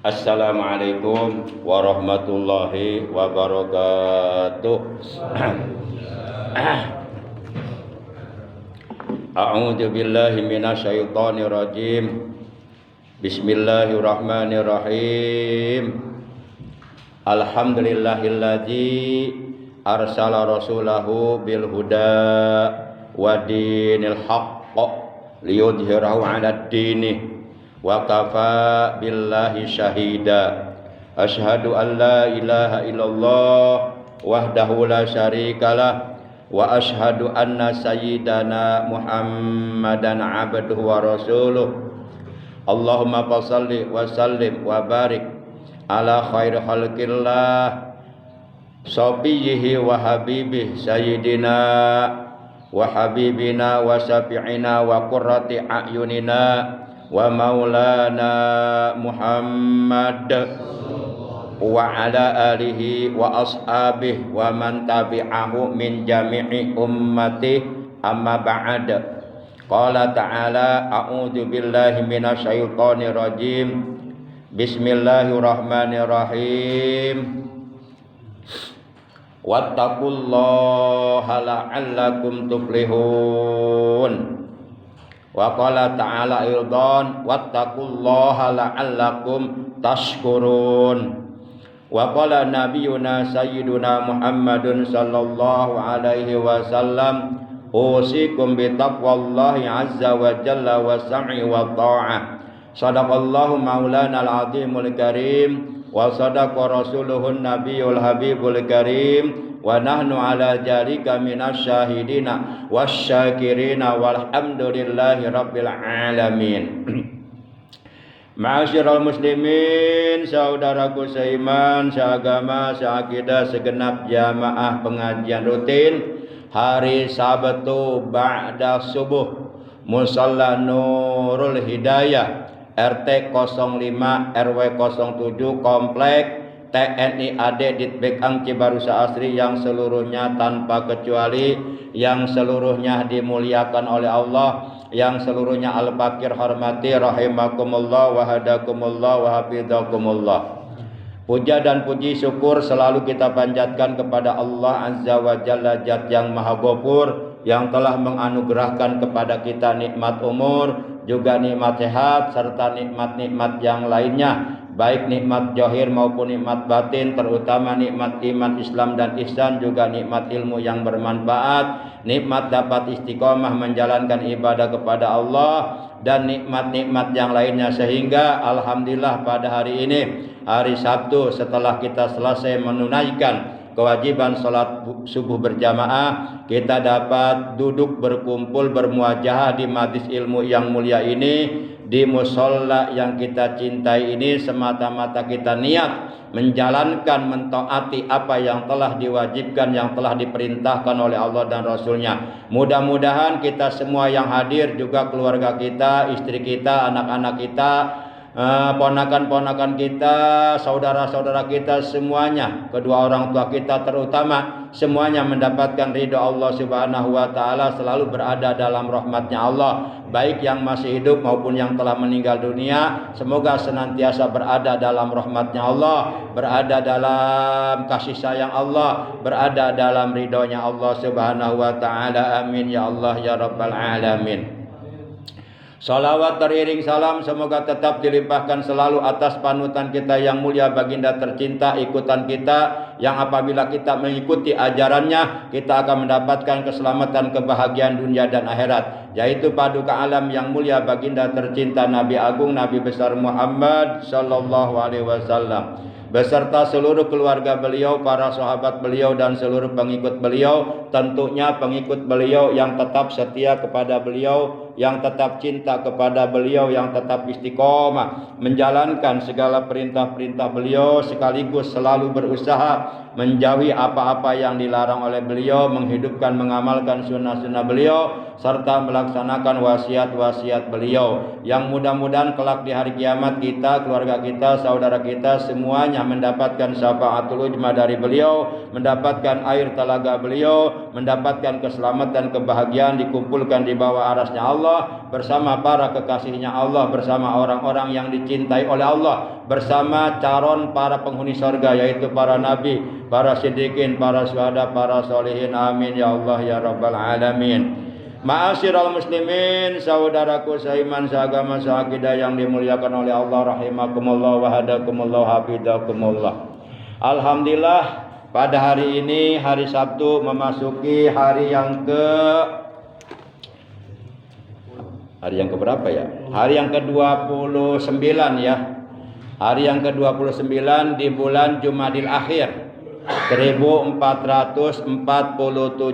Assalamualaikum warahmatullahi wabarakatuh. A'udzu billahi minasyaitonir rajim. Bismillahirrahmanirrahim. Alhamdulillahilladzi arsala rasulahu bil huda wa dinil haqq liyudhhirahu 'alad dini wa kafa billahi syahida. Asyhadu an la ilaha illallah wahdahu la syarikalah wa asyhadu anna sayyidana Muhammadan abduhu wa rasuluh. Allahumma shalli wa sallim wa barik ala khairi khalqillah sabiyhi wa habibih sayyidina wa habibina wa syafi'ina wa qurrati a'yunina wa maulana Muhammad wa ala alihi wa ashabihi wa man tabi'ahu min jami'i ummati amma ba'd. Qala ta'ala a'udzu billahi minasyaitonir rajim. Bismillahirrahmanirrahim. Wattaqullaha la'allakum tuflihun. Wa qala ta'ala aidan wattaqullaha la'allakum tashkurun. Wa qala nabiyuna sayyiduna Muhammadun sallallahu alaihi wasallam usikum bi taqwallahi azza wa jalla wa sam'i wa ta'ah. Sadaqallahu maulana al-azimul karim wa sadaqa rasuluhun nabiyul habibul karim wa nahnu ala jalika minas syahidina wasyakirina walhamdulillahi rabbil alamin. Ma'asyiral muslimin, saudaraku seiman, seagama, seakidah, segenap jamaah pengajian rutin hari Sabtu ba'da subuh Musalla Nurul Hidayah RT 05 RW 07 Komplek TNI AD Ditbek Ang Cibarusa Asri yang seluruhnya tanpa kecuali, yang seluruhnya dimuliakan oleh Allah, yang seluruhnya al-fakir hormati rahimakumullah wa hadakumullah wa hafizakumullah. Puja dan puji syukur selalu kita panjatkan kepada Allah Azza wa Jalla Zat yang Maha Ghafur, yang telah menganugerahkan kepada kita nikmat umur, juga nikmat sehat, serta nikmat-nikmat yang lainnya, baik nikmat zahir maupun nikmat batin, terutama nikmat iman, Islam dan ihsan, juga nikmat ilmu yang bermanfaat, nikmat dapat istiqomah menjalankan ibadah kepada Allah, dan nikmat-nikmat yang lainnya. Sehingga alhamdulillah pada hari ini, hari Sabtu, setelah kita selesai menunaikan kewajiban salat subuh berjamaah, kita dapat duduk berkumpul bermuajahah di majlis ilmu yang mulia ini, di musholla yang kita cintai ini, semata-mata kita niat menjalankan, mentaati apa yang telah diwajibkan, yang telah diperintahkan oleh Allah dan Rasulnya. Mudah-mudahan kita semua yang hadir, juga keluarga kita, istri kita, anak-anak kita, ponakan-ponakan kita, saudara-saudara kita semuanya, kedua orang tua kita terutama, semuanya mendapatkan ridha Allah Subhanahu wa taala, selalu berada dalam rahmatnya Allah, baik yang masih hidup maupun yang telah meninggal dunia. Semoga senantiasa berada dalam rahmatnya Allah, berada dalam kasih sayang Allah, berada dalam ridhonya Allah Subhanahu wa taala. Amin ya Allah ya rabbal alamin. Salawat teriring salam semoga tetap dilimpahkan selalu atas panutan kita yang mulia, baginda tercinta, ikutan kita, yang apabila kita mengikuti ajarannya, kita akan mendapatkan keselamatan, kebahagiaan dunia dan akhirat, yaitu paduka alam yang mulia, baginda tercinta, Nabi Agung, Nabi besar Muhammad sallallahu alaihi wasallam, beserta seluruh keluarga beliau, para sahabat beliau, dan seluruh pengikut beliau. Tentunya pengikut beliau yang tetap setia kepada beliau, yang tetap cinta kepada beliau, yang tetap istiqomah menjalankan segala perintah-perintah beliau, sekaligus selalu berusaha menjauhi apa-apa yang dilarang oleh beliau, menghidupkan, mengamalkan sunnah-sunnah beliau, serta melaksanakan wasiat-wasiat beliau, yang mudah-mudahan kelak di hari kiamat kita, keluarga kita, saudara kita semuanya mendapatkan syafaatul ujma dari beliau, mendapatkan air telaga beliau, mendapatkan keselamatan, kebahagiaan, dikumpulkan di bawah arasnya Allah bersama para kekasihnya Allah, bersama orang-orang yang dicintai oleh Allah, bersama calon para penghuni surga yaitu para nabi, para siddiqin, para syuhada, para sholihin. Amin ya Allah ya rabbal alamin. Ma'asyiral muslimin, saudaraku seiman, seagama, seakidah yang dimuliakan oleh Allah rahimakumullah wa hadakumullah hafizakumullah. Alhamdulillah, pada hari ini hari Sabtu memasuki hari yang keberapa ya? Hari yang ke-29 ya. Hari yang ke-29 di bulan Jumadil Akhir 1447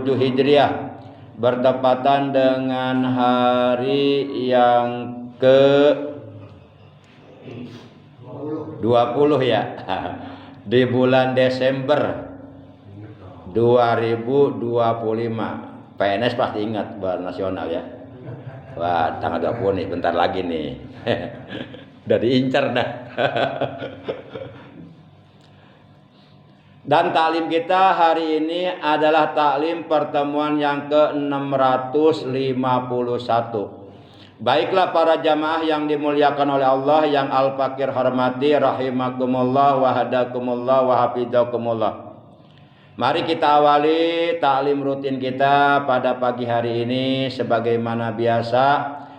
Hijriah, bertepatan dengan hari yang ke-20 ya. Di bulan Desember 2025. PNS pasti ingat Bar Nasional ya. Wah, tanggal 20 nih, bentar lagi nih. Udah diincar dah. Dan taklim kita hari ini adalah taklim pertemuan yang ke-651. Baiklah para jamaah yang dimuliakan oleh Allah, yang Al-Fakir hormati rahimakumullah wa hadakumullah wa hafizakumullah. Mari kita awali taklim rutin kita pada pagi hari ini sebagaimana biasa,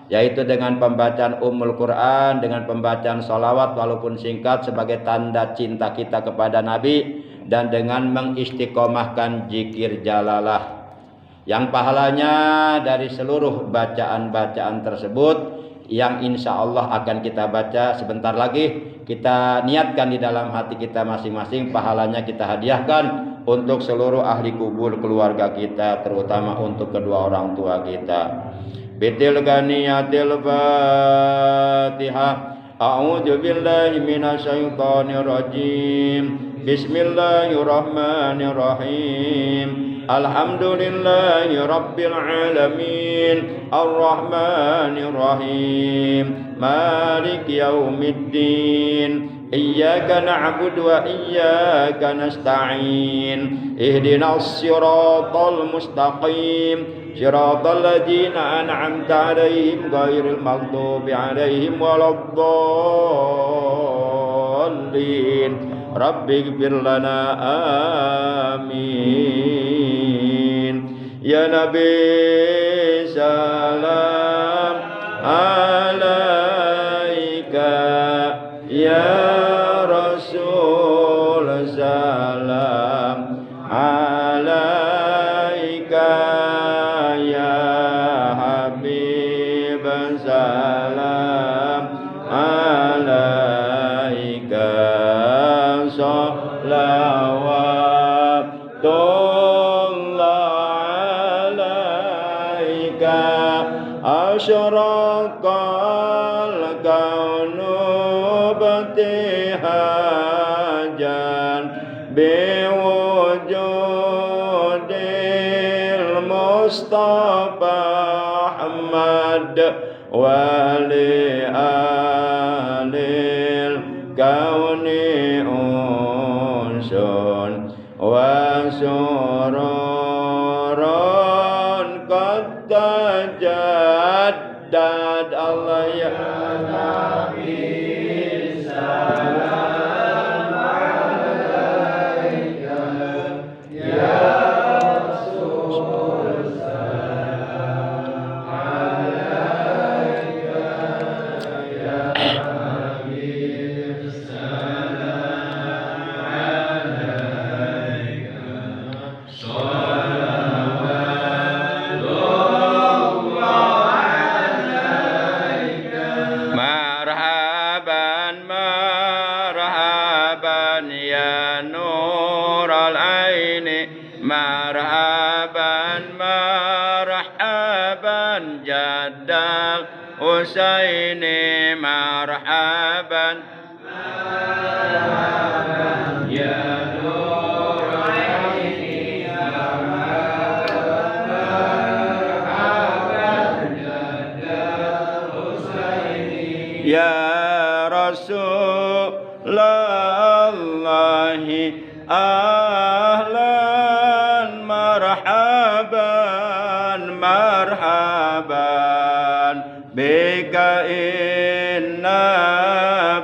yaitu dengan pembacaan Ummul Quran, dengan pembacaan sholawat walaupun singkat sebagai tanda cinta kita kepada Nabi, dan dengan mengistiqomahkan zikir jalalah yang pahalanya dari seluruh bacaan-bacaan tersebut yang insya Allah akan kita baca sebentar lagi. Kita niatkan di dalam hati kita masing-masing, pahalanya kita hadiahkan untuk seluruh ahli kubur keluarga kita, terutama untuk kedua orang tua kita. Bitil ganiyatil Fatihah. A'udzu billahi minasyaitonir rajim. Bismillahirrahmanirrahim. Alhamdulillahi rabbil alamin. Arrahmanir rahim. Maliki yaumiddin. Iyyaka na'budu wa iyyaka nasta'in. Ihdinas siratal mustaqim. Siratal ladzina an'amta 'alaihim ghairil maghdubi 'alaihim waladdallin. Rabbighfir lana amin. Ya Nabi salam alaika, ya Rasul salam alaika, ya Habib salam alaika, sholawatullah alaika. Asyraqal kaunu batihajan biwujudil Mustafa Ahmad wali alil kauni unsun wa sururun qad tajaddad. Allah ya Nabi salam alaika, ya Rasul salam alaika, ya Habib salam alaika. Marhaban marhaban ya nural aini, marhaban marhaban jaddal Husaini, marhaban marhaban ya nural aini, marhaban Ya Rasulullah ahlan marhaban marhaban bika inna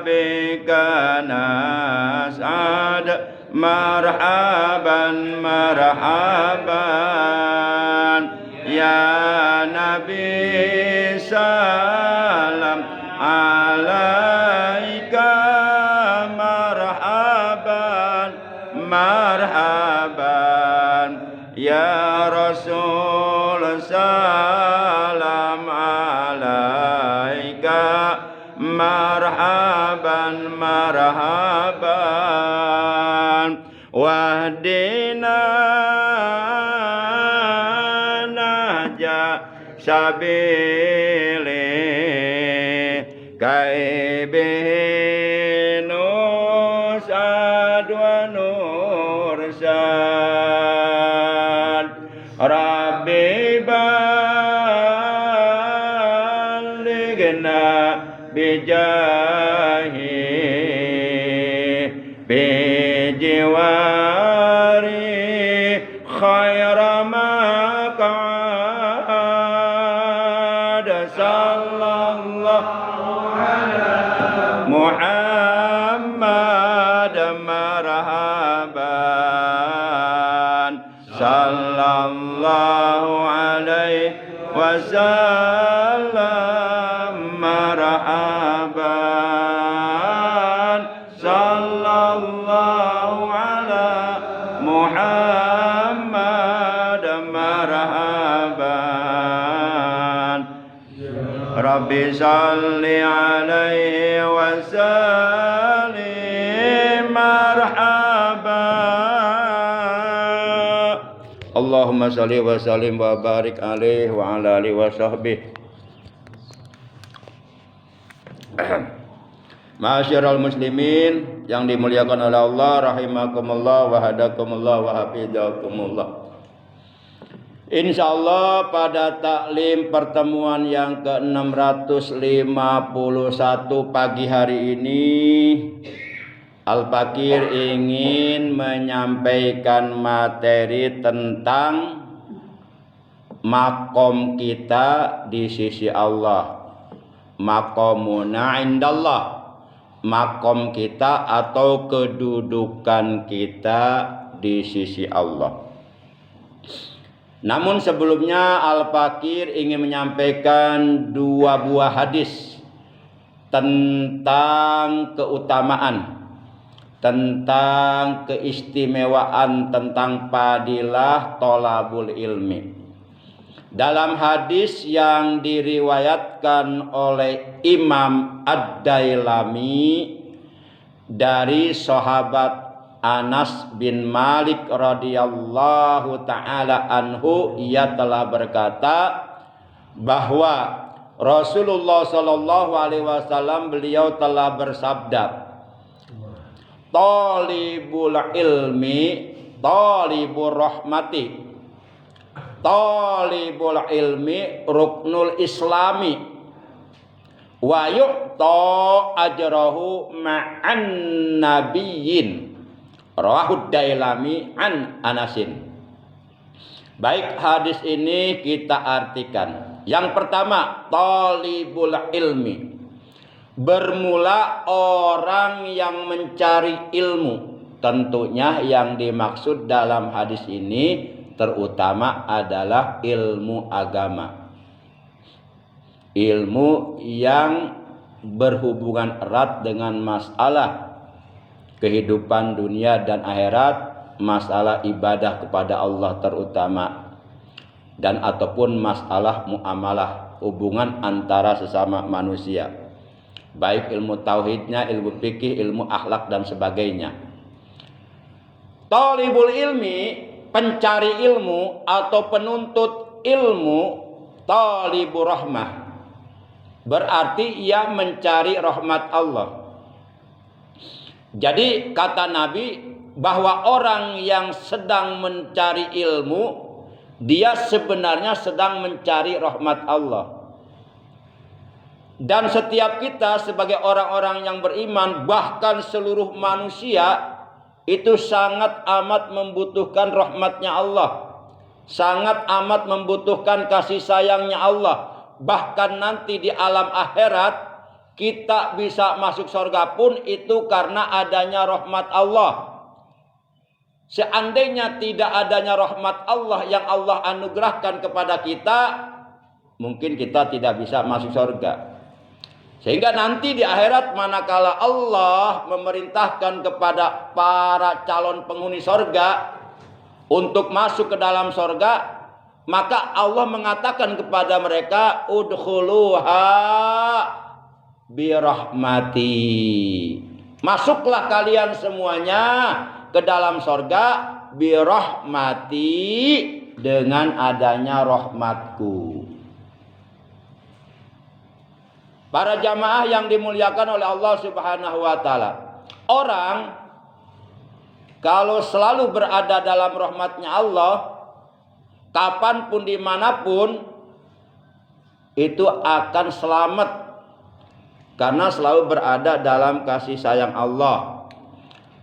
bika nas'ad marhaban marhaban ya Nabi salam alaika marhaban marhaban ya Rasul salam alaika marhaban marhaban wahdina nahja sabili kaibihi nusad wa nursad Rabbi balighna bijahi bijiwari khaira maq'ad sallallahu ala Muhammad marhaban sallallahu alaihi wasallam marhaban sallallahu ala Muhammad marhaban Rabbi salli alaihi wasallim marhaban Allahumma salli wa sallim wa barik alaihi wa ala alihi wa sahbihi Ma'asyiral muslimin yang dimuliakan oleh Allah rahimakumullah wa hadakumullah wa hafizakumullah. Insyaallah pada taklim pertemuan yang ke-651 pagi hari ini Al-Fakir ingin menyampaikan materi tentang makom kita di sisi Allah. Maqamuna indallah, makom kita atau kedudukan kita di sisi Allah. Namun sebelumnya Al-Fakir ingin menyampaikan dua buah hadis tentang keutamaan, tentang keistimewaan, tentang fadilah thalabul ilmi. Dalam hadis yang diriwayatkan oleh Imam Ad-Dailami dari sahabat Anas bin Malik radhiyallahu taala anhu, ia telah berkata bahwa Rasulullah sallallahu alaihi wasallam beliau telah bersabda, "Talibul ilmi, talibur rahmati." Talibul ilmi ruknul islami wa yu'ta ajrahu ma'an nabiyyin rawahu Dailami an Anasin. Baik, hadis ini kita artikan. Yang pertama, talibul ilmi, bermula orang yang mencari ilmu. Tentunya yang dimaksud dalam hadis ini terutama adalah ilmu agama, ilmu yang berhubungan erat dengan masalah kehidupan dunia dan akhirat, masalah ibadah kepada Allah terutama, dan ataupun masalah muamalah, hubungan antara sesama manusia, baik ilmu tauhidnya, ilmu fikih, ilmu akhlak dan sebagainya. Talibul ilmi, pencari ilmu atau penuntut ilmu, talibur rahmah, berarti ia mencari rahmat Allah. Jadi kata Nabi bahwa orang yang sedang mencari ilmu, dia sebenarnya sedang mencari rahmat Allah. Dan setiap kita sebagai orang-orang yang beriman, bahkan seluruh manusia, itu sangat amat membutuhkan rahmatnya Allah. Sangat amat membutuhkan kasih sayangnya Allah. Bahkan nanti di alam akhirat, kita bisa masuk surga pun itu karena adanya rahmat Allah. Seandainya tidak adanya rahmat Allah yang Allah anugerahkan kepada kita, mungkin kita tidak bisa masuk surga. Sehingga nanti di akhirat manakala Allah memerintahkan kepada para calon penghuni surga untuk masuk ke dalam surga, maka Allah mengatakan kepada mereka, udkhuluha birahmati. Masuklah kalian semuanya ke dalam surga birahmati, dengan adanya rahmatku. Para jamaah yang dimuliakan oleh Allah Subhanahu wa taala. Orang kalau selalu berada dalam rahmatnya Allah, kapanpun dimanapun, itu akan selamat. Karena selalu berada dalam kasih sayang Allah.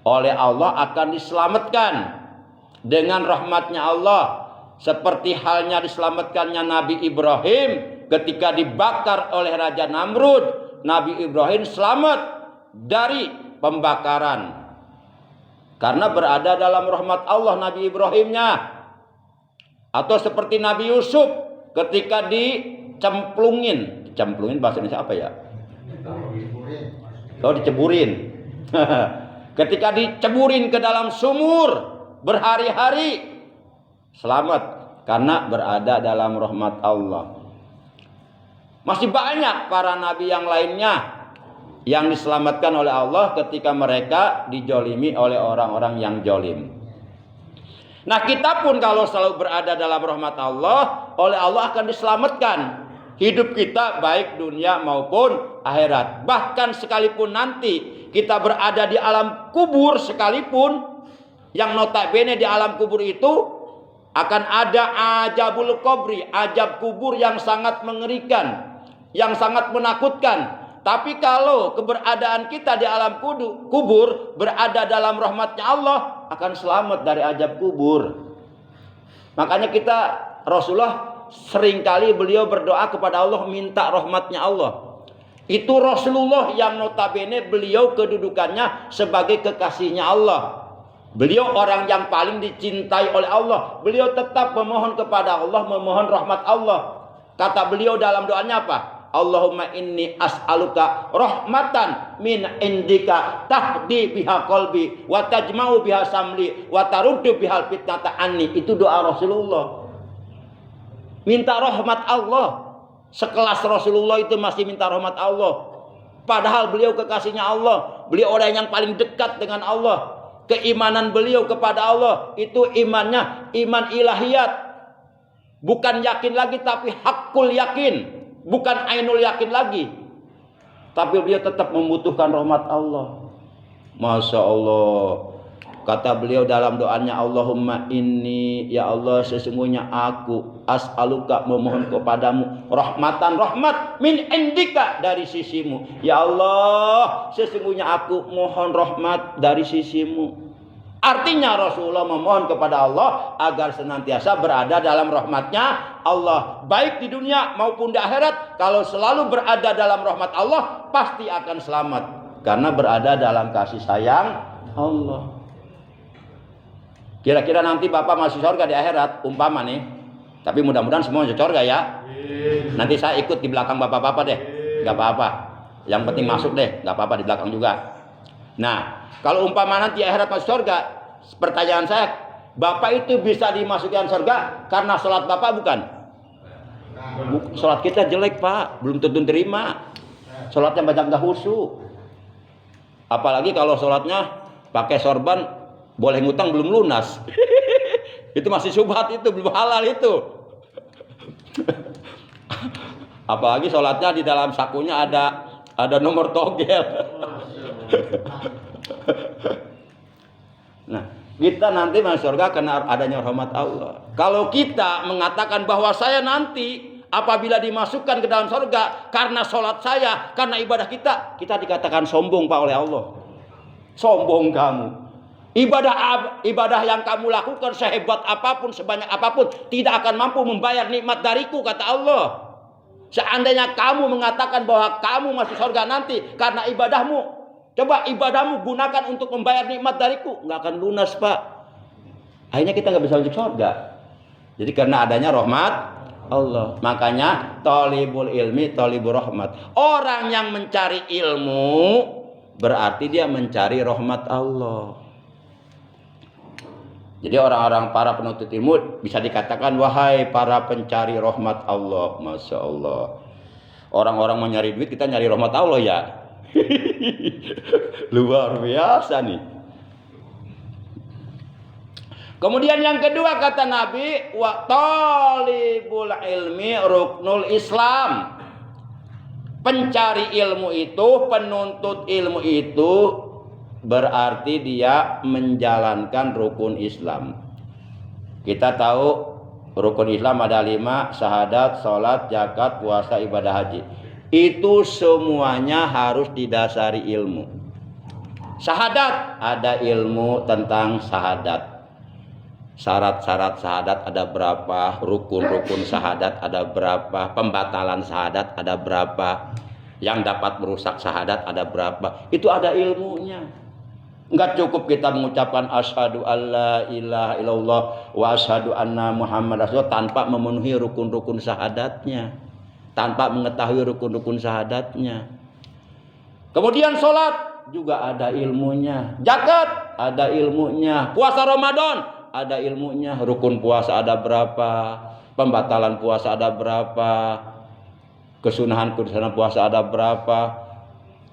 Oleh Allah akan diselamatkan dengan rahmatnya Allah. Seperti halnya diselamatkannya Nabi Ibrahim ketika dibakar oleh Raja Namrud. Nabi Ibrahim selamat dari pembakaran karena berada dalam rahmat Allah Nabi Ibrahimnya. Atau seperti Nabi Yusuf ketika dicemplungin bahasa Indonesia apa ya? Oh, diceburin. Ketika diceburin ke dalam sumur berhari-hari, selamat karena berada dalam rahmat Allah. Masih banyak para nabi yang lainnya yang diselamatkan oleh Allah ketika mereka dijolimi oleh orang-orang yang jolim. Nah, kita pun kalau selalu berada dalam rahmat Allah, oleh Allah akan diselamatkan hidup kita baik dunia maupun akhirat. Bahkan sekalipun nanti kita berada di alam kubur sekalipun, yang notabene di alam kubur itu akan ada ajabul qabri, ajab kubur yang sangat mengerikan, yang sangat menakutkan. Tapi kalau keberadaan kita di alam kubur berada dalam rahmatnya Allah, akan selamat dari ajab kubur. Makanya kita, Rasulullah seringkali beliau berdoa kepada Allah minta rahmatnya Allah. Itu Rasulullah yang notabene beliau kedudukannya sebagai kekasihnya Allah. Beliau orang yang paling dicintai oleh Allah. Beliau tetap memohon kepada Allah, memohon rahmat Allah. Kata beliau dalam doanya apa? Allahumma inni as'aluka rahmatan min indika tahdi biha qalbi wa tajma'u biha samli wa taruddu bihal fitnata anni. Itu doa Rasulullah. Minta rahmat Allah. Sekelas Rasulullah itu masih minta rahmat Allah. Padahal beliau kekasihnya Allah. Beliau orang yang paling dekat dengan Allah. Keimanan beliau kepada Allah itu imannya iman ilahiyat. Bukan yakin lagi tapi hakul yakin. Bukan ainul yakin lagi. Tapi beliau tetap membutuhkan rahmat Allah. Masya Allah. Kata beliau dalam doanya, Allahumma inni, ya Allah sesungguhnya aku as'aluka memohon kepadamu rahmatan, rahmat min indika dari sisimu. Ya Allah sesungguhnya aku mohon rahmat dari sisimu. Artinya Rasulullah memohon kepada Allah agar senantiasa berada dalam rahmatnya Allah. Baik di dunia maupun di akhirat. Kalau selalu berada dalam rahmat Allah, pasti akan selamat. Karena berada dalam kasih sayang Allah. Kira-kira nanti Bapak masuk surga di akhirat, umpama nih. Tapi mudah-mudahan semua masuk surga ya. Nanti saya ikut di belakang Bapak-Bapak deh. Gak apa-apa. Yang penting masuk deh. Gak apa-apa di belakang juga. Nah, kalau umpama nanti akhirat masuk surga, pertanyaan saya, Bapak itu bisa dimasukkan surga karena sholat Bapak bukan? Sholat kita jelek Pak, belum tentu terima. Sholatnya banyak gak khusyuk. Apalagi kalau sholatnya pakai sorban, boleh ngutang belum lunas. Itu masih syubhat, itu belum halal itu. Apalagi sholatnya di dalam sakunya ada nomor togel. Nah, kita nanti masuk surga karena adanya rahmat Allah. Kalau kita mengatakan bahwa saya nanti apabila dimasukkan ke dalam surga karena sholat saya, karena ibadah kita dikatakan sombong Pak oleh Allah. Sombong kamu. Ibadah yang kamu lakukan sehebat apapun, sebanyak apapun, tidak akan mampu membayar nikmat dariku, kata Allah. Seandainya kamu mengatakan bahwa kamu masuk surga nanti karena ibadahmu, coba ibadahmu gunakan untuk membayar nikmat dariku, nggak akan lunas Pak. Akhirnya kita nggak bisa masuk surga. Jadi karena adanya rahmat Allah, makanya thalibul ilmi thalibur rahmat. Orang yang mencari ilmu berarti dia mencari rahmat Allah. Jadi orang-orang para penuntut ilmu bisa dikatakan wahai para pencari rahmat Allah. Masya Allah. Orang-orang mau nyari duit, kita nyari rahmat Allah ya. Luar biasa nih. Kemudian yang kedua kata Nabi, wa talibul ilmi ruknul Islam. Pencari ilmu itu, penuntut ilmu itu berarti dia menjalankan rukun Islam. Kita tahu rukun Islam ada 5, syahadat, sholat, zakat, puasa, ibadah haji. Itu semuanya harus didasari ilmu. Syahadat, ada ilmu tentang syahadat. Syarat-syarat syahadat ada berapa, rukun-rukun syahadat ada berapa, pembatalan syahadat ada berapa, yang dapat merusak syahadat ada berapa. Itu ada ilmunya. Enggak cukup kita mengucapkan asyhadu alla ilaha illallah wa asyhadu anna Muhammad Rasulullah tanpa memenuhi rukun-rukun syahadatnya, tanpa mengetahui rukun-rukun syahadatnya. Kemudian sholat juga ada ilmunya, zakat ada ilmunya, puasa Ramadan ada ilmunya, rukun puasa ada berapa, pembatalan puasa ada berapa, kesunahan puasa ada berapa,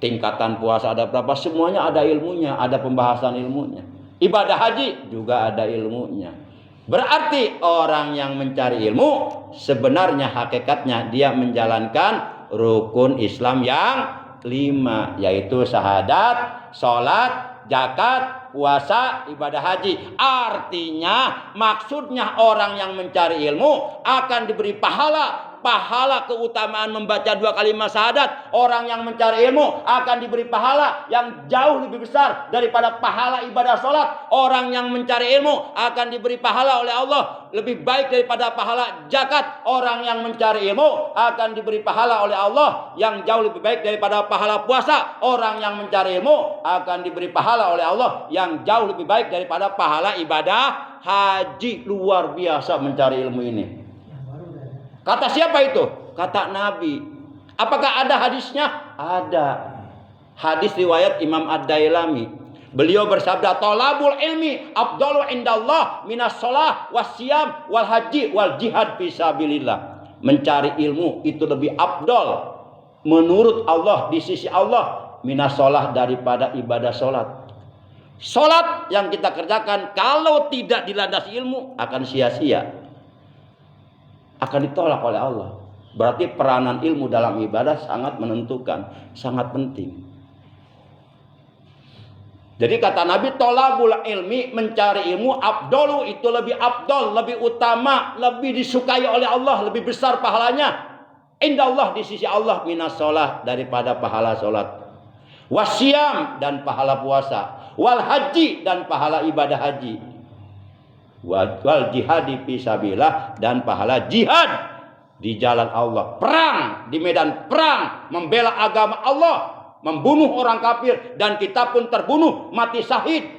tingkatan puasa ada berapa, semuanya ada ilmunya, ada pembahasan ilmunya. Ibadah haji juga ada ilmunya. Berarti orang yang mencari ilmu sebenarnya hakikatnya dia menjalankan rukun Islam yang 5, yaitu syahadat, sholat, zakat, puasa, ibadah haji. Artinya maksudnya orang yang mencari ilmu akan diberi pahala keutamaan membaca 2 kalimat syahadat. Orang yang mencari ilmu akan diberi pahala yang jauh lebih besar daripada pahala ibadah sholat. Orang yang mencari ilmu akan diberi pahala oleh Allah lebih baik daripada pahala zakat. Orang yang mencari ilmu akan diberi pahala oleh Allah yang jauh lebih baik daripada pahala puasa. Orang yang mencari ilmu akan diberi pahala oleh Allah yang jauh lebih baik daripada pahala ibadah haji. Luar biasa mencari ilmu ini. Kata siapa itu? Kata Nabi. Apakah ada hadisnya? Ada. Hadis riwayat Imam Ad-Dailami. Beliau bersabda, "Thalabul ilmi afdalu indallah minas shalah wasyam wal haji wal jihad fisabilillah." Mencari ilmu itu lebih afdal menurut Allah, di sisi Allah, minas shalah, daripada ibadah salat. Salat yang kita kerjakan kalau tidak dilandasi ilmu akan sia-sia, akan ditolak oleh Allah. Berarti peranan ilmu dalam ibadah sangat menentukan, sangat penting. Jadi kata Nabi, thalabul ilmi, mencari ilmu, afdalu, itu lebih afdal, lebih utama, lebih disukai oleh Allah, lebih besar pahalanya indallah, di sisi Allah, minas shalah, daripada pahala salat, wasyam, dan pahala puasa, wal haji, dan pahala ibadah haji, wal jihadi fisabilillah, dan pahala jihad di jalan Allah, perang di medan perang, membela agama Allah, membunuh orang kafir, dan kita pun terbunuh mati syahid.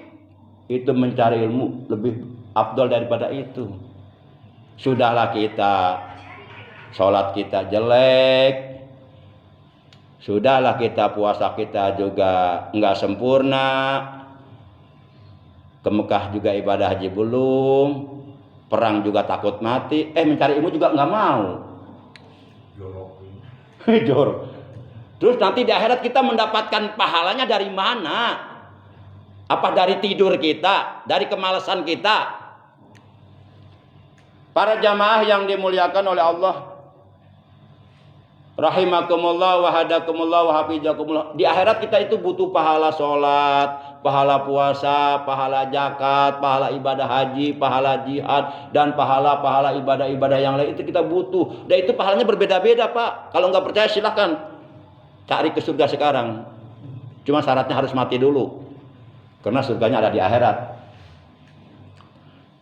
Itu mencari ilmu lebih afdal daripada itu. Sudahlah kita sholat kita jelek, sudahlah kita puasa kita juga enggak sempurna, ke Mekah juga ibadah haji belum, perang juga takut mati, mencari ilmu juga nggak mau. Jorok. Terus nanti di akhirat kita mendapatkan pahalanya dari mana? Apa dari tidur kita, dari kemalasan kita? Para jamaah yang dimuliakan oleh Allah, rahimakumullah wa hadakumullah wa hafizakumullah. Di akhirat kita itu butuh pahala sholat, pahala puasa, pahala zakat, pahala ibadah haji, pahala jihad, dan pahala-pahala ibadah-ibadah yang lain itu kita butuh. Dan itu pahalanya berbeda-beda, Pak. Kalau nggak percaya silahkan cari ke surga sekarang. Cuma syaratnya harus mati dulu. Karena surganya ada di akhirat.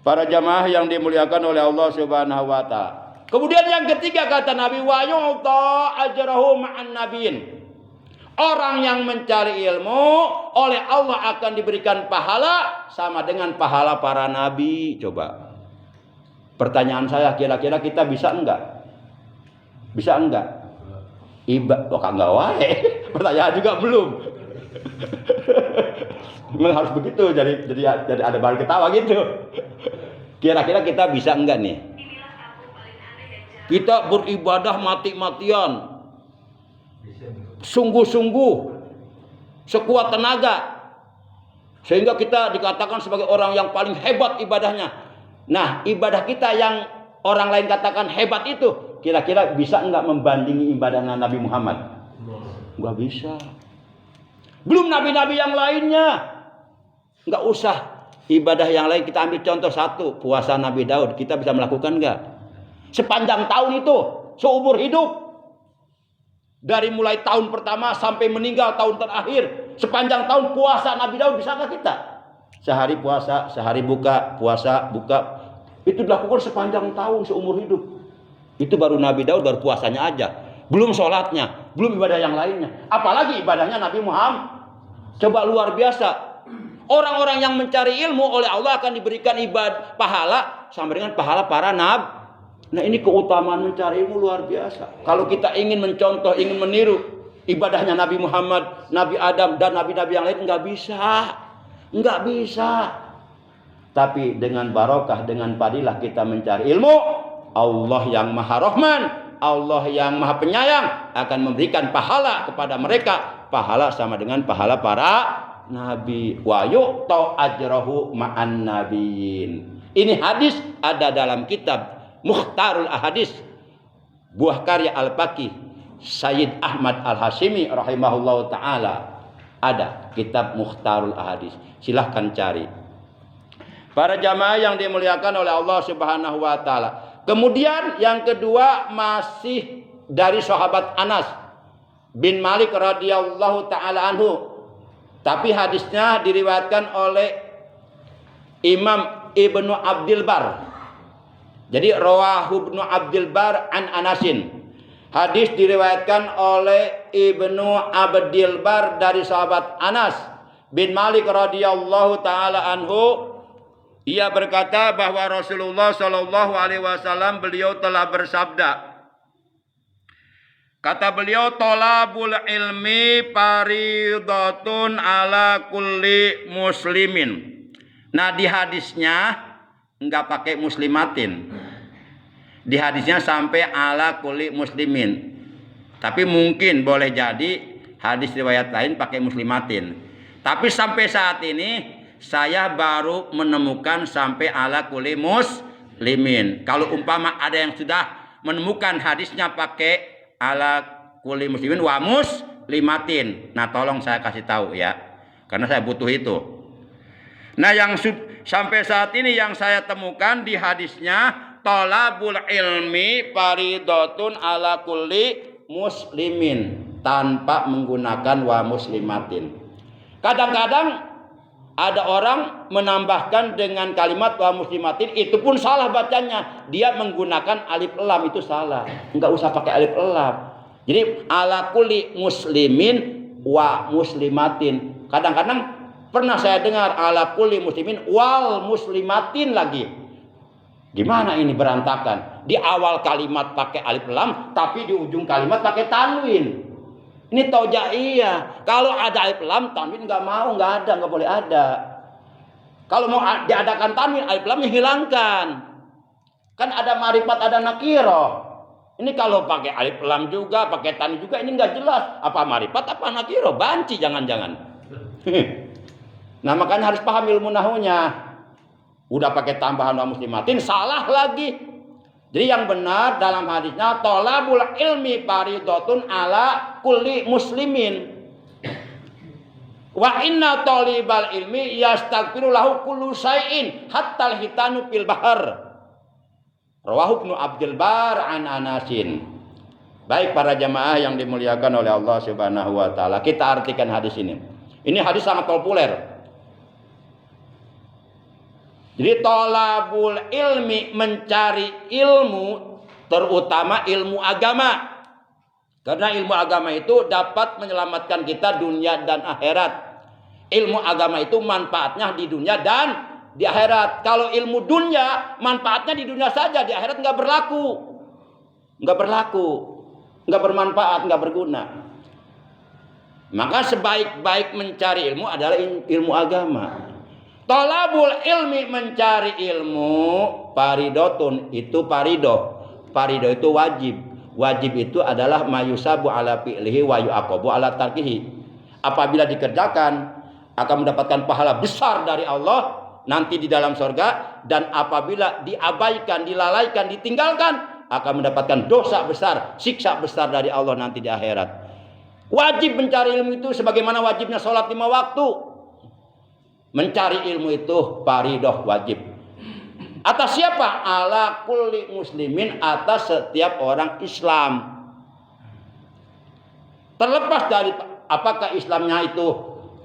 Para jamaah yang dimuliakan oleh Allah Subhanahu wa taala. Kemudian yang ketiga kata Nabi, wa yu'ta ajrahu ma'an nabiyyin. Orang yang mencari ilmu oleh Allah akan diberikan pahala sama dengan pahala para nabi. Coba. Pertanyaan saya, kira-kira kita bisa enggak? Bisa enggak? Enggak wae. Pertanyaan juga belum. Memang harus begitu, jadi ada bahan ketawa gitu. Kira-kira kita bisa enggak nih? Kita beribadah mati-matian, sungguh-sungguh, sekuat tenaga, sehingga kita dikatakan sebagai orang yang paling hebat ibadahnya. Nah, ibadah kita yang orang lain katakan hebat itu, kira-kira bisa enggak membandingi ibadah Nabi Muhammad? Enggak bisa. Belum nabi-nabi yang lainnya. Enggak usah ibadah yang lain, kita ambil contoh satu, puasa Nabi Daud, kita bisa melakukan enggak? Sepanjang tahun itu, seumur hidup. Dari mulai tahun pertama sampai meninggal tahun terakhir, sepanjang tahun puasa Nabi Daud, bisakah kita? Sehari puasa, sehari buka, puasa, buka. Itu dilakukan sepanjang tahun, seumur hidup. Itu baru Nabi Daud, baru puasanya aja. Belum sholatnya, belum ibadah yang lainnya. Apalagi ibadahnya Nabi Muhammad. Coba luar biasa. Orang-orang yang mencari ilmu oleh Allah akan diberikan ibadah pahala sama dengan pahala para nabi. Nah, ini keutamaan mencari ilmu luar biasa. Kalau kita ingin mencontoh, ingin meniru ibadahnya Nabi Muhammad, Nabi Adam, dan nabi-nabi yang lain, enggak bisa. Enggak bisa. Tapi dengan barokah, dengan fadilah kita mencari ilmu, Allah yang Maha Rahman, Allah yang Maha Penyayang akan memberikan pahala kepada mereka. Pahala sama dengan pahala para nabi. Wa yu'ta ajrahu ma'an nabiyyin. Ini hadis ada dalam kitab Mukhtarul Ahadis, buah karya Al-Faqih Sayyid Ahmad Al-Hashimi rahimahullahu ta'ala. Ada kitab Mukhtarul Ahadis, silahkan cari. Para jamaah yang dimuliakan oleh Allah Subhanahu wa ta'ala. Kemudian yang kedua masih dari sahabat Anas bin Malik radhiyallahu ta'ala anhu. Tapi hadisnya diriwayatkan oleh Imam Ibnu Abdul Bar. Jadi rawahu Ibnu Abdul Bar an Anasin. Hadis diriwayatkan oleh Ibnu Abdul Bar dari sahabat Anas bin Malik radhiyallahu taala anhu. Ia berkata bahwa Rasulullah Shallallahu alaihi wasallam beliau telah bersabda. Kata beliau, tolabul ilmi faridatun ala kulli muslimin. Nah, di hadisnya enggak pakai muslimatin. Di hadisnya sampai ala kulli muslimin. Tapi mungkin boleh jadi hadis riwayat lain pakai muslimatin. Tapi sampai saat ini saya baru menemukan sampai ala kulli muslimin. Kalau umpama ada yang sudah menemukan hadisnya pakai ala kulli muslimin wa muslimatin, nah tolong saya kasih tahu ya, karena saya butuh itu. Nah, yang sampai saat ini yang saya temukan di hadisnya, tolabul ilmi faridatun ala kulli muslimin, tanpa menggunakan wa muslimatin. Kadang-kadang ada orang menambahkan dengan kalimat wa muslimatin, itu pun salah bacanya. Dia menggunakan alif lam, itu salah. Enggak usah pakai alif lam. Jadi ala kulli muslimin wa muslimatin. Kadang-kadang pernah saya dengar ala kulli muslimin wal muslimatin lagi. Gimana ini berantakan? Di awal kalimat pakai alif lam, tapi di ujung kalimat pakai tanwin. Ini taujaiyah. Kalau ada alif lam, tanwin nggak mau, nggak boleh ada. Kalau mau diadakan tanwin, alif lamnya hilangkan. Kan ada marifat, ada nakiro. Ini kalau pakai alif lam juga, pakai tanwin juga, ini nggak jelas. Apa marifat, apa nakiro? Banci jangan-jangan. Nah, makanya harus paham ilmu nahunya. Udah pakai tambahan wa muslimatin, salah lagi. Jadi yang benar dalam hadisnya, tolabul ilmi faridatun ala kulli muslimin. Wa inna talibal ilmi yastaghfiru lahu kullu syai'in hatta al-hitanu fil bahr. Rawahu Ibnu Abdul Bar an Anasin. Baik para jamaah yang dimuliakan oleh Allah Subhanahu wa taala, kita artikan hadis ini. Ini hadis sangat populer. Jadi thalabul ilmi, mencari ilmu, terutama ilmu agama. Karena ilmu agama itu dapat menyelamatkan kita dunia dan akhirat. Ilmu agama itu manfaatnya di dunia dan di akhirat. Kalau ilmu dunia manfaatnya di dunia saja, di akhirat nggak berlaku, nggak bermanfaat, nggak berguna. Maka sebaik-baik mencari ilmu adalah ilmu agama. Thalabul ilmi, mencari ilmu, faridotun, itu faridoh. Faridoh itu wajib. Wajib itu adalah mayusabu ala fi'lihi wa yu'aqabu ala tarkihi. Apabila dikerjakan akan mendapatkan pahala besar dari Allah nanti di dalam surga, dan apabila diabaikan, dilalaikan, ditinggalkan akan mendapatkan dosa besar, siksa besar dari Allah nanti di akhirat. Wajib mencari ilmu itu sebagaimana wajibnya sholat 5 waktu. Mencari ilmu itu faridah, wajib. Atas siapa? Ala kulli muslimin, atas setiap orang Islam. Terlepas dari apakah Islamnya itu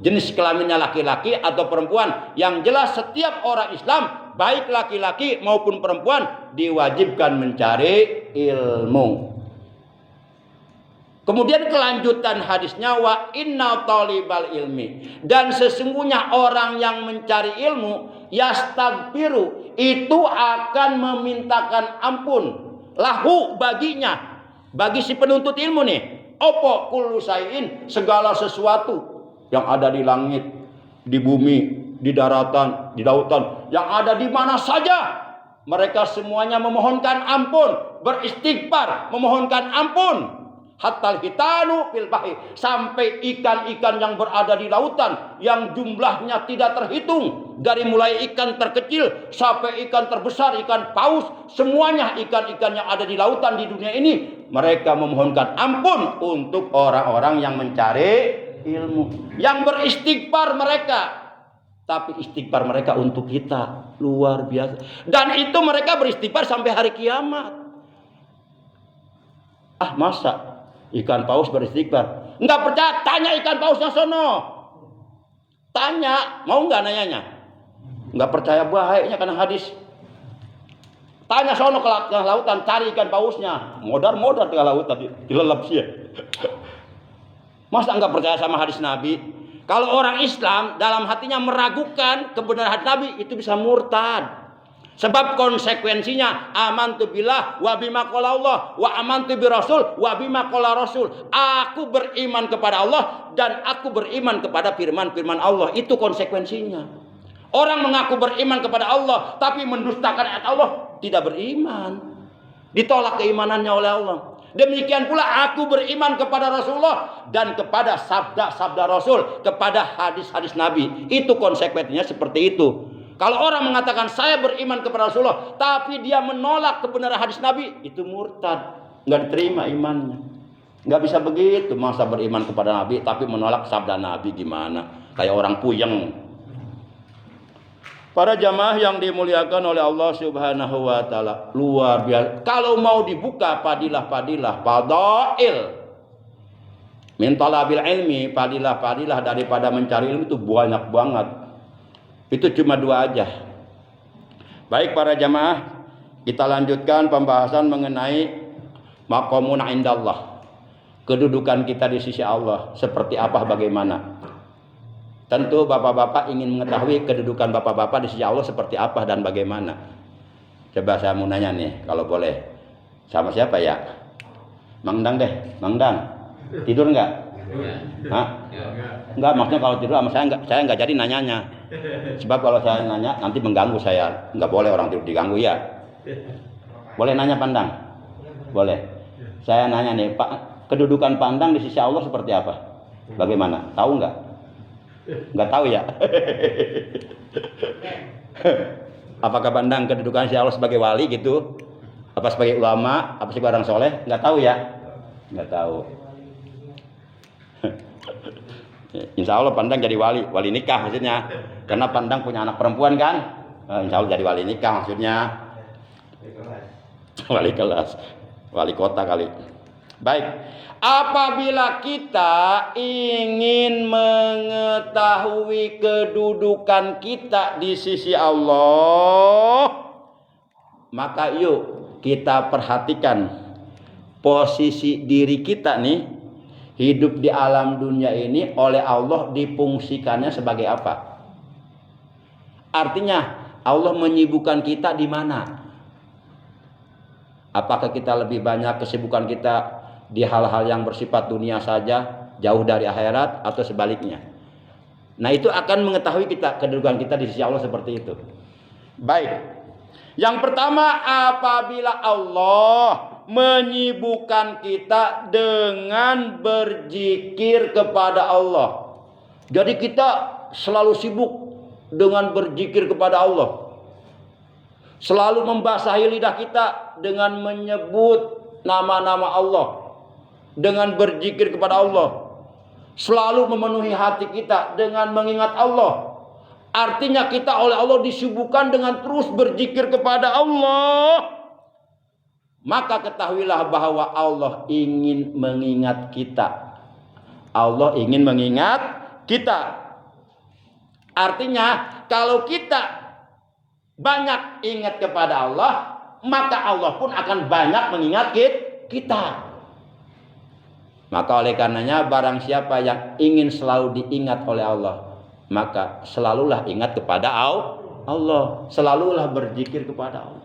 jenis kelaminnya laki-laki atau perempuan, yang jelas setiap orang Islam, baik laki-laki maupun perempuan, diwajibkan mencari ilmu. Kemudian kelanjutan hadisnya, wa inna talibal ilmi, dan sesungguhnya orang yang mencari ilmu, yastaghfiru, itu akan memintakan ampun, lahu, baginya, bagi si penuntut ilmu nih, opo kullu syai'in, segala sesuatu yang ada di langit, di bumi, di daratan, di lautan, yang ada di mana saja, mereka semuanya memohonkan ampun, beristighfar, memohonkan ampun. Hatta hitanu fil bahri, sampai ikan-ikan yang berada di lautan yang jumlahnya tidak terhitung, dari mulai ikan terkecil sampai ikan terbesar, ikan paus, semuanya ikan-ikan yang ada di lautan di dunia ini, mereka memohonkan ampun untuk orang-orang yang mencari ilmu, yang beristighfar mereka. Tapi istighfar mereka untuk kita luar biasa, dan itu mereka beristighfar sampai hari kiamat. Masa ikan paus beristighfar? Nggak percaya, tanya ikan pausnya sono. Tanya, mau nggak nanyanya? Nggak percaya bahayanya karena hadis. Tanya sono ke lautan, cari ikan pausnya. Modar-modar tengah lautan, dilelap sih ya. Masa nggak percaya sama hadis Nabi? Kalau orang Islam dalam hatinya meragukan kebenaran hadis Nabi, itu bisa murtad. Sebab konsekuensinya, amantu billah wa bima qala Allah wa amantu bi rasul wa bima qala rasul. Aku beriman kepada Allah dan aku beriman kepada firman-firman Allah. Itu konsekuensinya. Orang mengaku beriman kepada Allah tapi mendustakan ayat Allah, tidak beriman. Ditolak keimanannya oleh Allah. Demikian pula aku beriman kepada Rasulullah dan kepada sabda-sabda Rasul, kepada hadis-hadis Nabi. Itu konsekuensinya seperti itu. Kalau orang mengatakan saya beriman kepada Rasulullah tapi dia menolak kebenaran hadis Nabi, itu murtad, nggak diterima imannya. Nggak bisa begitu, masa beriman kepada Nabi tapi menolak sabda Nabi, gimana? Kayak orang puyeng. Para jamaah yang dimuliakan oleh Allah Subhanahu wa taala, luar biasa. Kalau mau dibuka fadilah-fadilah, fadail min talabil ilmi, fadilah-fadilah daripada mencari ilmu itu banyak banget. Itu cuma 2 aja. Baik para jamaah, kita lanjutkan pembahasan mengenai maqamun indallah. Kedudukan kita di sisi Allah seperti apa, bagaimana? Tentu bapak-bapak ingin mengetahui kedudukan bapak-bapak di sisi Allah seperti apa dan bagaimana. Coba saya mau nanya nih, kalau boleh. Sama siapa ya? Mang Dang deh, Mang Dang. Tidur enggak? Hah? Enggak, maksudnya kalau tidur sama saya enggak jadi nanyanya. Sebab kalau saya nanya nanti mengganggu saya. Enggak boleh orang tidur diganggu ya. Boleh nanya Pandang? Boleh. Saya nanya nih, Pak, kedudukan Pandang di sisi Allah seperti apa? Bagaimana? Tahu enggak? Enggak tahu ya. Apakah Pandang kedudukan si Allah sebagai wali gitu? Apa sebagai ulama? Apa sebagai orang soleh? Enggak tahu ya. Enggak tahu. Insya Allah Pandang jadi wali nikah maksudnya. Karena Pandang punya anak perempuan kan. Insya Allah jadi wali nikah maksudnya. Wali kelas, wali kota kali. Baik. Apabila kita ingin mengetahui kedudukan kita di sisi Allah, maka yuk kita perhatikan posisi diri kita nih, hidup di alam dunia ini oleh Allah difungsikannya sebagai apa? Artinya Allah menyibukkan kita di mana? Apakah kita lebih banyak kesibukan kita di hal-hal yang bersifat dunia saja, jauh dari akhirat, atau sebaliknya? Nah, itu akan mengetahui kita kedudukan kita di sisi Allah seperti itu. Baik. Yang pertama, apabila Allah menyibukkan kita dengan berzikir kepada Allah. Jadi kita selalu sibuk dengan berzikir kepada Allah. Selalu membasahi lidah kita dengan menyebut nama-nama Allah, dengan berzikir kepada Allah. Selalu memenuhi hati kita dengan mengingat Allah. Artinya kita oleh Allah disibukkan dengan terus berzikir kepada Allah. Maka ketahuilah bahwa Allah ingin mengingat kita. Allah ingin mengingat kita. Artinya kalau kita banyak ingat kepada Allah, maka Allah pun akan banyak mengingat kita. Maka oleh karenanya barang siapa yang ingin selalu diingat oleh Allah, maka selalulah ingat kepada Allah. Selalulah berzikir kepada Allah.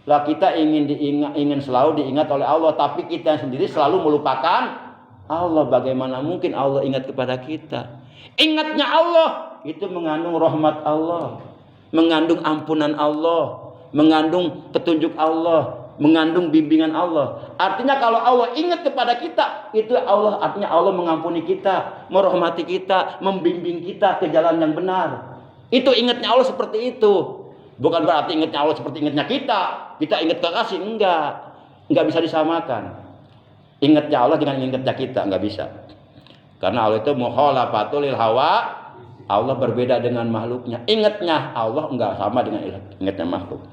Lah kita ingin selalu diingat oleh Allah, tapi kita sendiri selalu melupakan Allah. Bagaimana mungkin Allah ingat kepada kita? Ingatnya Allah itu mengandung rahmat Allah, mengandung ampunan Allah, mengandung petunjuk Allah, mengandung bimbingan Allah. Artinya kalau Allah ingat kepada kita, itu Allah, artinya Allah mengampuni kita, merahmati kita, membimbing kita ke jalan yang benar. Itu ingatnya Allah seperti itu. Bukan berarti ingatnya Allah seperti ingatnya kita. Kita ingat kekasih, enggak bisa disamakan. Ingatnya Allah dengan ingatnya kita, enggak bisa. Karena Allah itu mukhalafatul lil hawa. Allah berbeda dengan makhluknya. Ingatnya Allah enggak sama dengan ingatnya makhluk.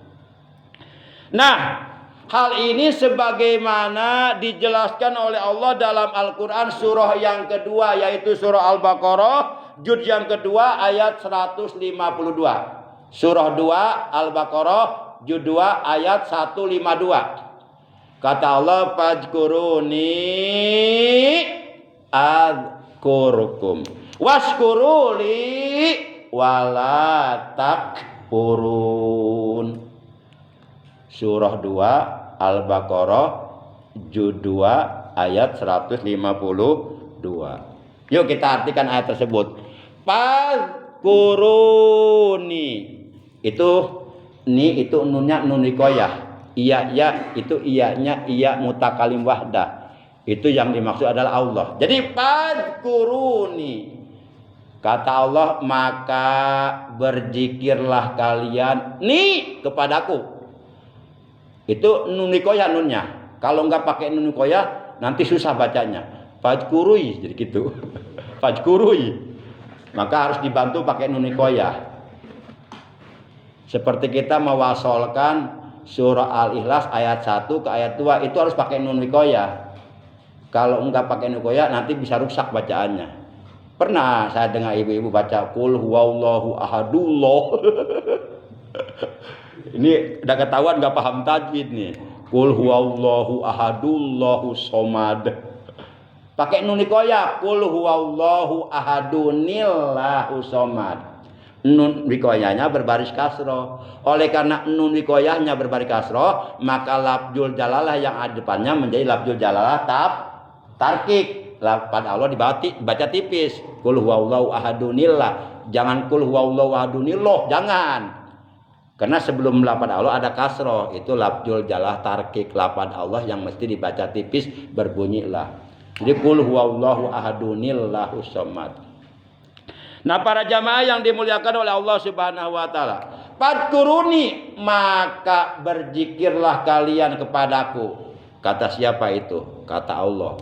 Nah, hal ini sebagaimana dijelaskan oleh Allah dalam Al-Quran surah yang kedua, yaitu surah Al-Baqarah, juz yang kedua ayat 152. Surah 2 Al-Baqarah, juz 2 ayat 152. Kata Allah, fadzkuruni adzkurukum washkuruli wala takfurun. Surah 2 Al-Baqarah juz 2 ayat 152. Yuk kita artikan ayat tersebut. Fadzkuruni. Itu nunnya nun wiqayah. Iya itu iyanya iya mutakalim wahdah. Itu yang dimaksud adalah Allah. Jadi fadzkuruni. Kata Allah, maka berzikirlah kalian kepadaku. Itu nun wiqayah nunnya. Kalau enggak pakai nun wiqayah nanti susah bacanya. Fadzkurui jadi gitu. Fadzkurui. Maka harus dibantu pakai nun wiqayah. Seperti kita mewasolkan surah Al-Ikhlas ayat 1 ke ayat 2 itu harus pakai nun wiqayah. Kalau enggak pakai nun wiqayah nanti bisa rusak bacaannya. Pernah saya dengar ibu-ibu baca qul huwallahu ahadullah. Ini udah ketahuan enggak paham tajwid nih. Qul huwallahu ahadullahu somad. Pakai nun wiqayah, qul huwallahu ahadunillahu somad. Nun wiqayahnya berbaris kasroh. Oleh karena nun wiqayahnya berbaris kasroh, maka lafzul jalalah yang ada depannya menjadi lafzul jalalah tarkik. Lafaz Allah dibaca tipis. Qul huwallahu ahadunillah. Jangan qul huwallahu ahadunillah, jangan. Karena sebelum lafaz Allah ada kasroh, itu lafzul jalalah tarkik. Lafaz Allah yang mesti dibaca tipis berbunyi la. Jadi qul huwallahu ahadunillahu somad. Nah, para jamaah yang dimuliakan oleh Allah Subhanahu wa taala, fadzkuruni, maka berzikirlah kalian kepadaku. Kata siapa itu? Kata Allah.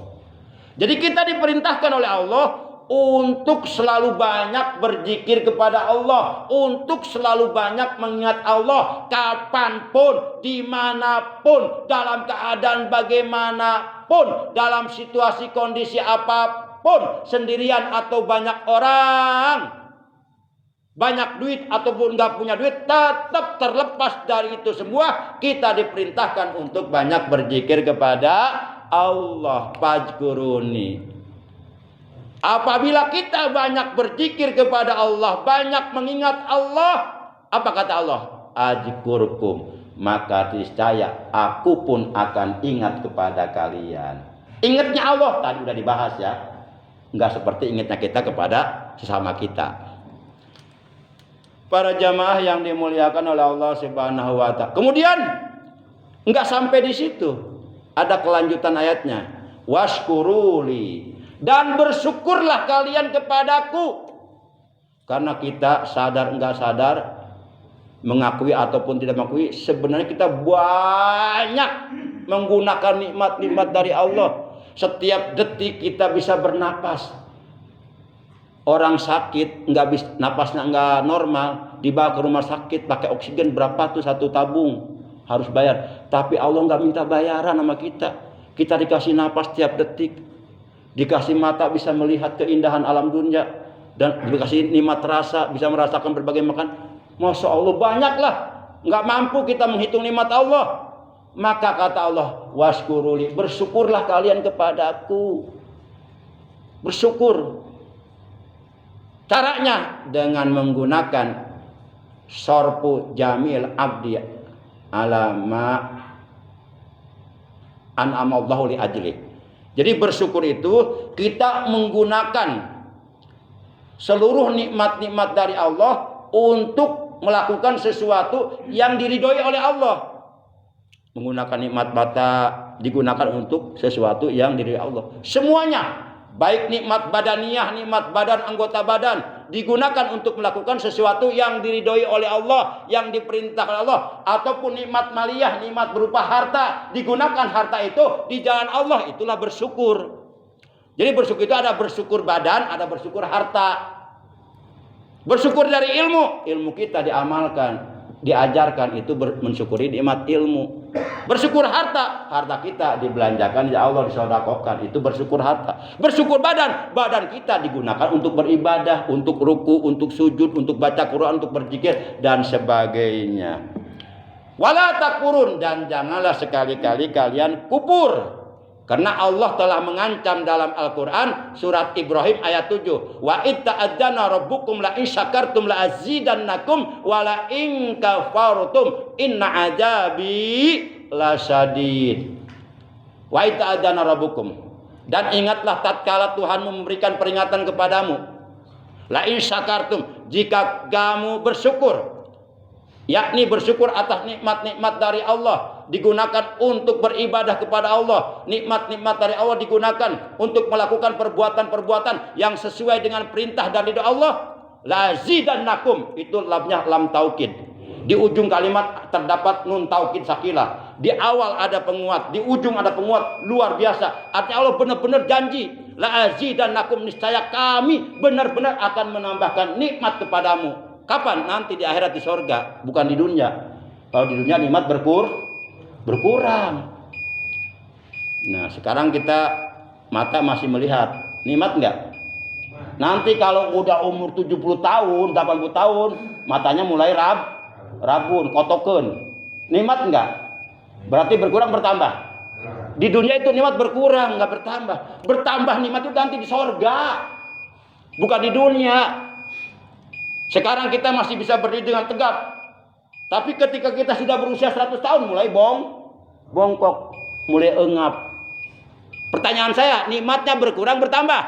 Jadi kita diperintahkan oleh Allah untuk selalu banyak berzikir kepada Allah, untuk selalu banyak mengingat Allah kapanpun, dimanapun, dalam keadaan bagaimanapun, dalam situasi kondisi apapun, sendirian atau banyak orang, banyak duit ataupun nggak punya duit, tetap terlepas dari itu semua, kita diperintahkan untuk banyak berzikir kepada Allah. Fajkuruni. Apabila kita banyak berzikir kepada Allah, banyak mengingat Allah, apa kata Allah? Ajkurkum, maka niscaya aku pun akan ingat kepada kalian. Ingatnya Allah tadi udah dibahas ya, nggak seperti ingatnya kita kepada sesama kita. Para jamaah yang dimuliakan oleh Allah Subhanahu wa Ta'ala. Kemudian nggak sampai di situ, ada kelanjutan ayatnya. Washkuruli, dan bersyukurlah kalian kepadaku. Karena kita sadar enggak sadar, mengakui ataupun tidak mengakui, sebenarnya kita banyak menggunakan nikmat-nikmat dari Allah. Setiap detik kita bisa bernapas. Orang sakit enggak bisa, napasnya enggak normal, dibawa ke rumah sakit pakai oksigen berapa tuh satu tabung, harus bayar. Tapi Allah enggak minta bayaran sama kita. Kita dikasih napas tiap detik. Dikasih mata bisa melihat keindahan alam dunia, dan dikasih nikmat rasa bisa merasakan berbagai makan. Masya Allah banyaklah, nggak mampu kita menghitung nikmat Allah. Maka kata Allah, washkuruli, bersyukurlah kalian kepadaku. Bersyukur. Caranya dengan menggunakan sorfu jamil abdi alama an'amallahu li ajli. Jadi bersyukur itu kita menggunakan seluruh nikmat-nikmat dari Allah untuk melakukan sesuatu yang diridhoi oleh Allah. Menggunakan nikmat mata digunakan untuk sesuatu yang diridhoi Allah. Semuanya, baik nikmat badaniyah, nikmat badan, anggota badan, digunakan untuk melakukan sesuatu yang diridhoi oleh Allah, yang diperintahkan Allah, ataupun nikmat maliyah, nikmat berupa harta, digunakan harta itu di jalan Allah, itulah bersyukur. Jadi bersyukur itu ada bersyukur badan, ada bersyukur harta. Bersyukur dari ilmu kita diamalkan, diajarkan, itu mensyukuri nikmat ilmu. Bersyukur harta kita dibelanjakan ya Allah, disedekahkan, itu bersyukur harta. Bersyukur badan kita digunakan untuk beribadah, untuk ruku, untuk sujud, untuk baca Quran, untuk berzikir dan sebagainya. Wala takfurun, dan janganlah sekali-kali kalian kufur. Karena Allah telah mengancam dalam Al-Quran surat Ibrahim ayat 7. Wa itta'adzana rabbukum la in syakartum la azidannakum wa la in kafartum inna azabi lasyadid. Wa itta'adzana rabbukum, dan ingatlah tatkala Tuhanmu memberikan peringatan kepadamu. La in syakartum, jika kamu bersyukur, yakni bersyukur atas nikmat-nikmat dari Allah, digunakan untuk beribadah kepada Allah. Nikmat-nikmat dari Allah digunakan untuk melakukan perbuatan-perbuatan yang sesuai dengan perintah dari Allah. Lazidannakum, itu lamnya lam taukid. Di ujung kalimat terdapat nun taukid sakilah. Di awal ada penguat, di ujung ada penguat luar biasa. Artinya Allah benar-benar janji, lazidannakum, niscaya kami benar-benar akan menambahkan nikmat kepadamu. Kapan? Nanti di akhirat, di sorga, bukan di dunia. Kalau di dunia nikmat berkurang. Nah, sekarang kita mata masih melihat nikmat enggak? Nanti kalau udah umur 70 tahun, 80 tahun, matanya mulai rabun, kotoken. Nikmat enggak? Berarti berkurang bertambah. Di dunia itu nikmat berkurang, enggak bertambah. Bertambah nikmat itu nanti di sorga, bukan di dunia. Sekarang kita masih bisa berdiri dengan tegap. Tapi ketika kita sudah berusia 100 tahun mulai bongkok, mulai engap. Pertanyaan saya, nikmatnya berkurang bertambah?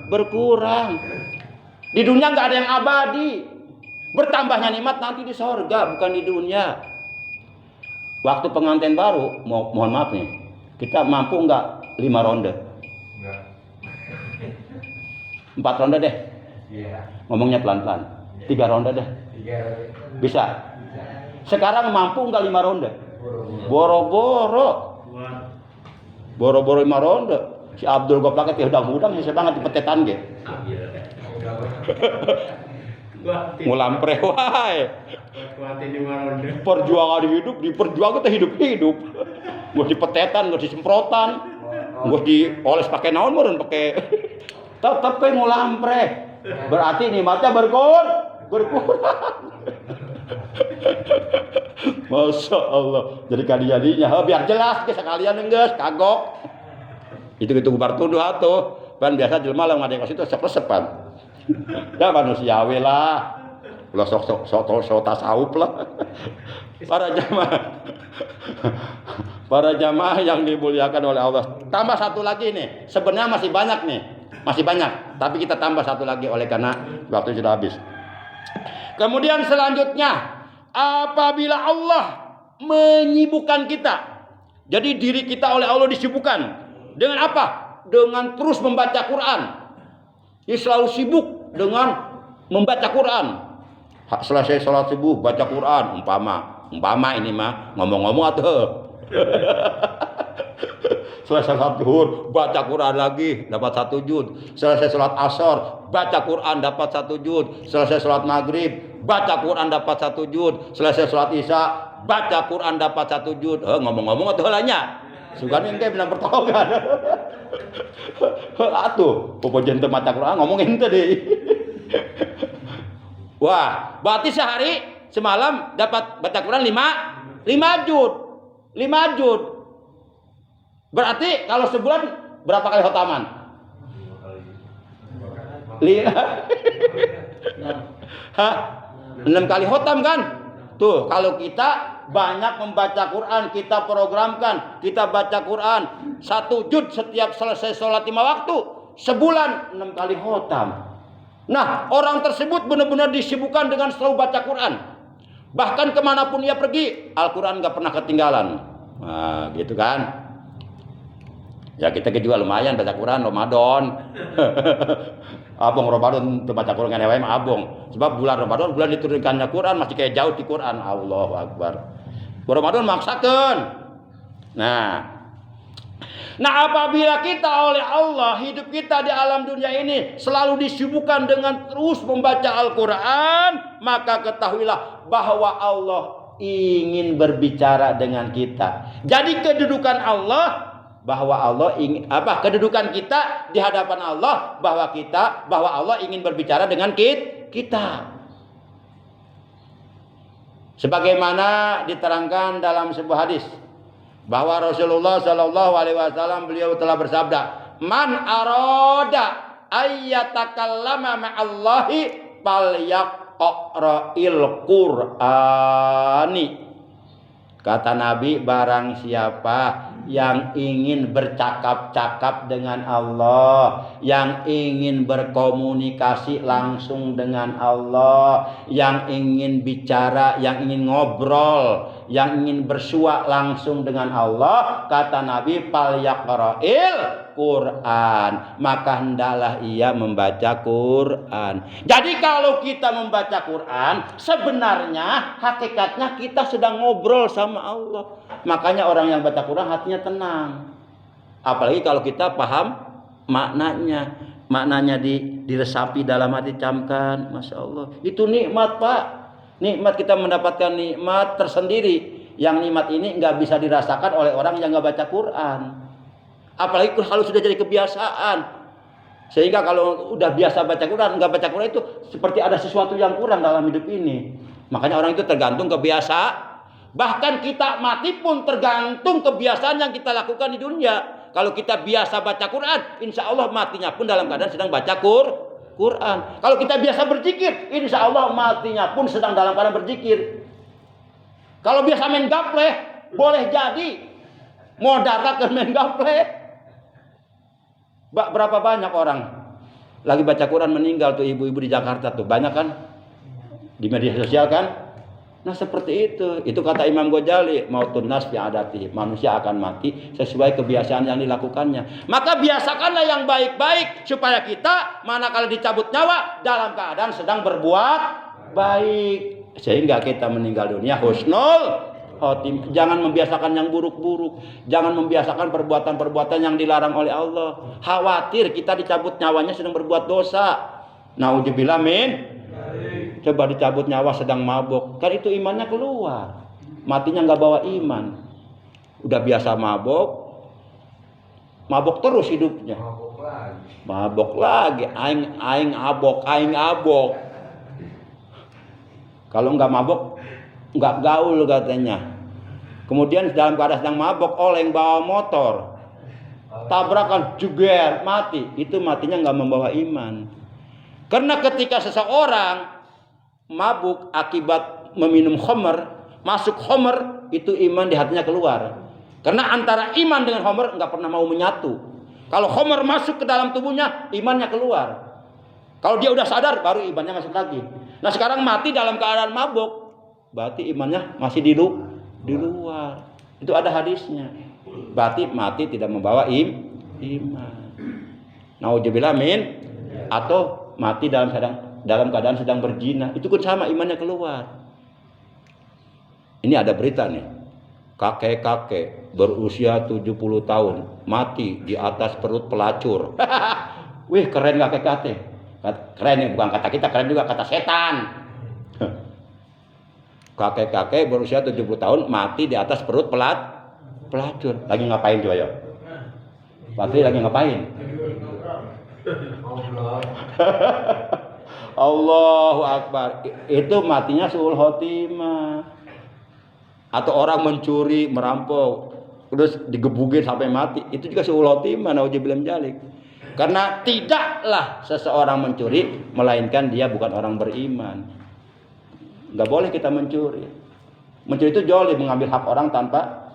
Berkurang. Di dunia nggak ada yang abadi. Bertambahnya nikmat nanti di sorga, bukan di dunia. Waktu pengantin baru, mohon maaf nih, kita mampu nggak 5 ronde? Enggak. 4 ronde deh. Ngomongnya pelan-pelan. 3 ronde deh. Bisa. Sekarang mampu nggak 5 ronde? Boro-boro 5 ronde. Si Abdul goblok teh udang-udang bisa banget dipetetan ge. Ngulampre wae. Perjuangan hidup diperjuangkan teh hidup-hidup. Gua dipetetan, gua disemprotan. Gua dioles pakai naon meureun pakai tetep ngulampre. Berarti nikmatnya berkurang. Masya Allah. Jadi kadinya biar jelas ke sekalian geus kagok. Itu bar tuduh atuh. Pan biasa jelema lamun ngadengos itu resep-resepan. Ya manusiawi lah. Ulah sok tasawuf lah. Para jamaah yang dimuliakan oleh Allah. Tambah satu lagi nih. Sebenarnya masih banyak nih. Masih banyak. Tapi kita tambah satu lagi oleh karena waktu sudah habis. Kemudian selanjutnya, apabila Allah menyibukkan kita, jadi diri kita oleh Allah disibukkan dengan apa? Dengan terus membaca Quran. Dia selalu sibuk dengan membaca Quran. Selesai sholat subuh baca Quran, umpama ini mah ngomong-ngomong atuh. Selesai sholat zuhur baca Quran lagi dapat 1 juz. Selesai sholat asar baca Quran dapat 1 juz. Selesai sholat maghrib baca Quran dapat 1 juz. Selesai sholat isya baca Quran dapat 1 juz. Ngomong-ngomong atuh heulanya. Sugan engke benar pertolongan. Atuh, popojen teu maca Quran ngomong ente deui. Wah, berarti sehari semalam dapat baca Quran 5 juz. 5 juz. Berarti kalau sebulan berapa kali khotaman? 6 kali khotam kan? Tuh, kalau kita banyak membaca Quran, kita programkan, kita baca Quran 1 juz setiap selesai sholat 5 waktu, sebulan 6 kali khotam. Nah, orang tersebut benar-benar disibukkan dengan selalu baca Quran. Bahkan kemanapun ia pergi, Al-Quran gak pernah ketinggalan. Nah, gitu kan? Ya kita juga lumayan baca Quran Ramadan. Abang Ramadan baca Quran kan wae mah abang. Sebab bulan Ramadan bulan diturunkannya Quran masih kayak jauh di Quran. Allahu Akbar. Ramadan maksakeun. Nah, apabila kita oleh Allah hidup kita di alam dunia ini selalu disibukkan dengan terus membaca Al-Quran, maka ketahuilah bahwa Allah ingin berbicara dengan kita. Jadi kedudukan Allah bahwa Allah ingin kedudukan kita di hadapan Allah bahwa Allah ingin berbicara dengan kita. Sebagaimana diterangkan dalam sebuah hadis bahwa Rasulullah Shallallahu Alaihi Wasallam beliau telah bersabda, "Man arada ayyatakallama ma'allahi falyaqra'il Qur'ani." Kata Nabi, barang siapa yang ingin bercakap-cakap dengan Allah, yang ingin berkomunikasi langsung dengan Allah, yang ingin bicara, yang ingin ngobrol, yang ingin bersua langsung dengan Allah, kata Nabi, falyaqra'il Quran, maka hendaklah ia membaca Quran. Jadi kalau kita membaca Quran, sebenarnya hakikatnya kita sedang ngobrol sama Allah. Makanya orang yang baca Quran hatinya tenang. Apalagi kalau kita paham maknanya. Maknanya diresapi dalam hati, camkan. Masya Allah. Itu nikmat, Pak. Nikmat, kita mendapatkan nikmat tersendiri. Yang nikmat ini nggak bisa dirasakan oleh orang yang nggak baca Quran. Apalagi kalau sudah jadi kebiasaan. Sehingga kalau udah biasa baca Quran, nggak baca Quran itu seperti ada sesuatu yang kurang dalam hidup ini. Makanya orang itu tergantung kebiasaan. Bahkan kita mati pun tergantung kebiasaan yang kita lakukan di dunia. Kalau kita biasa baca Quran, insya Allah matinya pun dalam keadaan sedang baca Quran. Kalau kita biasa berzikir, insya Allah matinya pun sedang dalam keadaan berzikir. Kalau biasa main gaple, boleh jadi modal ke main gaple. Berapa banyak orang lagi baca Quran meninggal tuh, ibu-ibu di Jakarta tuh, banyak kan di media sosial kan. Nah seperti itu kata Imam Ghazali, mautun nas fi adati, manusia akan mati sesuai kebiasaan yang dilakukannya. Maka biasakanlah yang baik-baik supaya kita manakala dicabut nyawa dalam keadaan sedang berbuat baik, sehingga kita meninggal dunia husnul Jangan membiasakan yang buruk-buruk. Jangan membiasakan perbuatan-perbuatan yang dilarang oleh Allah. Khawatir kita dicabut nyawanya sedang berbuat dosa. Nauzubillah min. Coba dicabut nyawa sedang mabuk. Kan itu imannya keluar. Matinya nggak bawa iman. Udah biasa mabuk. Mabuk terus hidupnya. Mabuk lagi. Aing abok. Kalau nggak mabuk, nggak gaul katanya. Kemudian dalam keadaan sedang mabuk, oleng bawa motor, tabrakan, juger, mati. Itu matinya nggak membawa iman. Karena ketika seseorang mabuk akibat meminum khamr, masuk khamr, itu iman di hatinya keluar. Karena antara iman dengan khamr nggak pernah mau menyatu. Kalau khamr masuk ke dalam tubuhnya, imannya keluar. Kalau dia udah sadar, baru imannya masuk lagi. Nah sekarang mati dalam keadaan mabuk, berarti imannya masih di luar. Itu ada hadisnya. Berarti mati tidak membawa iman. Nauzubillah min. Atau mati dalam keadaan sedang berzina, itu pun sama, imannya keluar. Ini ada berita nih. Kakek-kakek berusia 70 tahun mati di atas perut pelacur. Wih, keren kakek-kakek. Keren ya, bukan kata kita, keren juga kata setan. Kakek-kakek berusia 70 tahun mati di atas perut pelacur. Lagi ngapain coba ya? Patri lagi ngapain? Allahu Akbar. Itu matinya suul khotimah. Atau orang mencuri, merampok, terus digebukin sampai mati. Itu juga suul khotimah, nauzubillah min dzalik. Karena tidaklah seseorang mencuri melainkan dia bukan orang beriman. Enggak boleh kita mencuri. Mencuri itu zalim, mengambil hak orang tanpa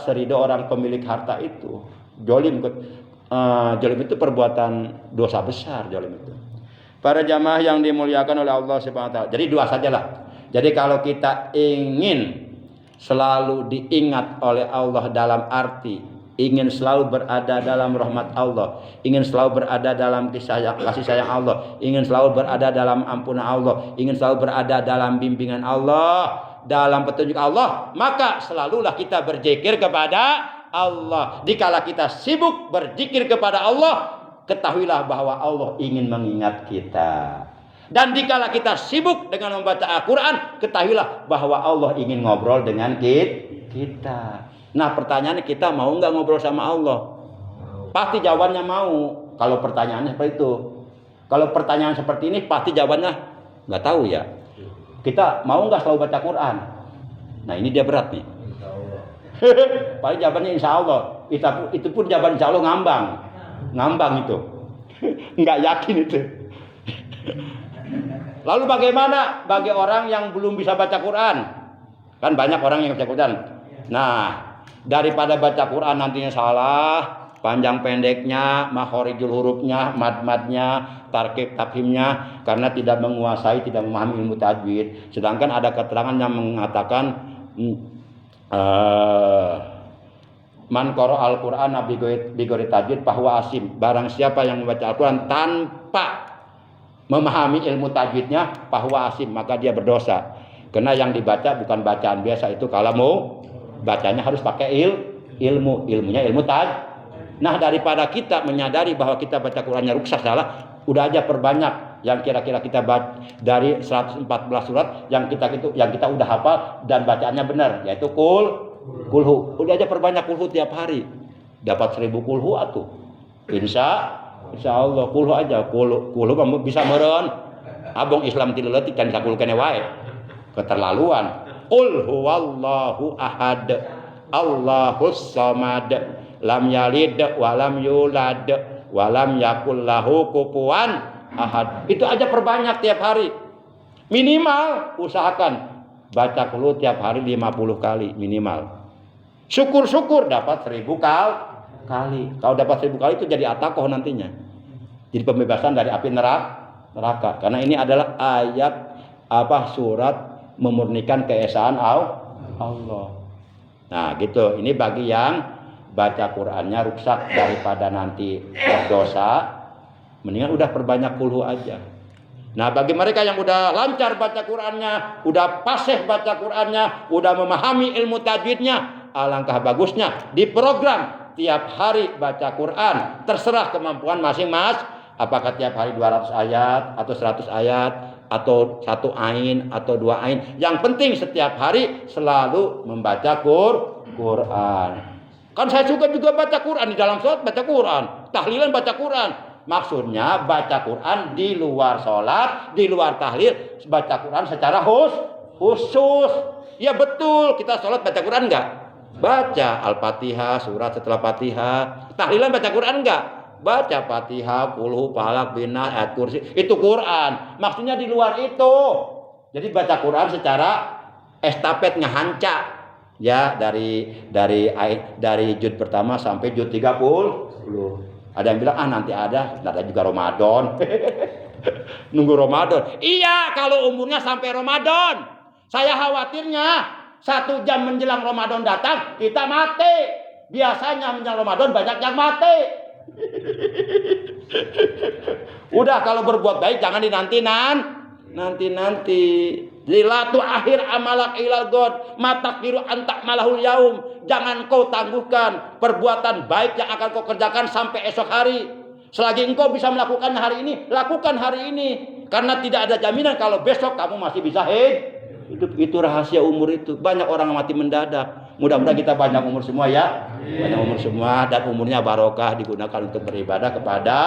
seridho orang pemilik harta itu. Zalim itu perbuatan dosa besar, zalim itu. Para jamaah yang dimuliakan oleh Allah Subhanahu wa taala. Jadi dua sajalah. Jadi kalau kita ingin selalu diingat oleh Allah dalam arti ingin selalu berada dalam rahmat Allah, ingin selalu berada dalam kasih sayang Allah, ingin selalu berada dalam ampunan Allah, ingin selalu berada dalam bimbingan Allah, dalam petunjuk Allah, maka selalulah kita berzikir kepada Allah. Dikala kita sibuk berzikir kepada Allah, ketahuilah bahwa Allah ingin mengingat kita. Dan dikala kita sibuk dengan membaca Al-Quran, ketahuilah bahwa Allah ingin ngobrol dengan kita. Nah pertanyaannya, kita mau nggak ngobrol sama Allah? Pasti jawabannya mau. Kalau pertanyaannya seperti itu. Kalau pertanyaan seperti ini pasti jawabannya nggak tahu ya. Kita mau nggak selalu baca Quran? Nah ini dia berat nih. Paling jawabannya insya Allah. Itu pun jawaban insya Allah ngambang itu. Nggak yakin itu. Lalu bagaimana bagi orang yang belum bisa baca Quran? Kan banyak orang yang baca Quran. Nah, daripada baca Quran nantinya salah, panjang pendeknya, makhorijul hurufnya, mad-madnya, tarkib tafhimnya, karena tidak menguasai, tidak memahami ilmu tajwid. Sedangkan ada keterangan yang mengatakan man qara al-Qur'an bi ghairi tajwid fahuwa asim. Barang siapa yang membaca Al-Qur'an tanpa memahami ilmu tajwidnya, fahuwa asim, maka dia berdosa. Karena yang dibaca bukan bacaan biasa, itu kalamu, bacanya harus pakai ilmunya ilmu tajwid. Nah, daripada kita menyadari bahwa kita baca Qur'annya rusak salah, udah aja perbanyak yang kira-kira kita baca dari 114 surat yang kita udah hafal dan bacaannya benar, yaitu kulhu. Udah aja perbanyak kulhu tiap hari. Dapat 1000 kulhu atuh. Insya Allah kulhu aja. Kulhu bisa meureun. Abong Islam ti leutik can sakul kene wae. Keterlaluan. Qul huwallahu ahad. Allahus samad. Lam yalid wa lam yulad wa lam yakul lahu kufuwan ahad. Itu aja perbanyak tiap hari. Minimal usahakan baca kulhu tiap hari 50 kali minimal. Syukur-syukur dapat 1000 kali. Kalau dapat 1000 kali itu jadi atakoh nantinya. Jadi pembebasan dari api neraka. Karena ini adalah ayat surat memurnikan keesaan Allah. Nah, gitu. Ini bagi yang baca Qur'annya rusak, daripada nanti berdosa, mendingan udah perbanyak kulhu aja. Nah, bagi mereka yang udah lancar baca Qur'annya, udah fasih baca Qur'annya, udah memahami ilmu tajwidnya, alangkah bagusnya diprogram tiap hari baca Qur'an. Terserah kemampuan masing-masing, apakah tiap hari 200 ayat atau 100 ayat atau 1 ain atau 2 ain. Yang penting setiap hari selalu membaca Qur'an. Kan saya suka juga baca Qur'an, di dalam sholat baca Qur'an, tahlilan baca Qur'an. Maksudnya baca Quran di luar sholat, di luar tahlil, baca Quran secara khusus. Ya betul, kita sholat baca Quran enggak? Baca Al-Fatihah, surat setelah Fatihah. Tahlilan baca Quran enggak? Baca Fatihah, Qul Falaq, Bina, ayat kursi. Itu Quran. Maksudnya di luar itu. Jadi baca Quran secara estafet ngehanca. Ya, dari juz pertama sampai juz 30. Ada yang bilang nanti ada juga Ramadan. Nunggu Ramadan. Iya, kalau umurnya sampai Ramadan. Saya khawatirnya 1 jam menjelang Ramadan datang kita mati. Biasanya menjelang Ramadan banyak yang mati. Udah, kalau berbuat baik jangan nanti. Lilatu akhir amalak ilal god matakiru antak malahul yaum. Jangan kau tangguhkan perbuatan baik yang akan kau kerjakan sampai esok hari. Selagi engkau bisa melakukan hari ini, lakukan hari ini. Karena tidak ada jaminan kalau besok kamu masih bisa hidup. Itu rahasia umur itu. Banyak orang mati mendadak. Mudah-mudahan kita banyak umur semua ya. Banyak umur semua dan umurnya barokah digunakan untuk beribadah kepada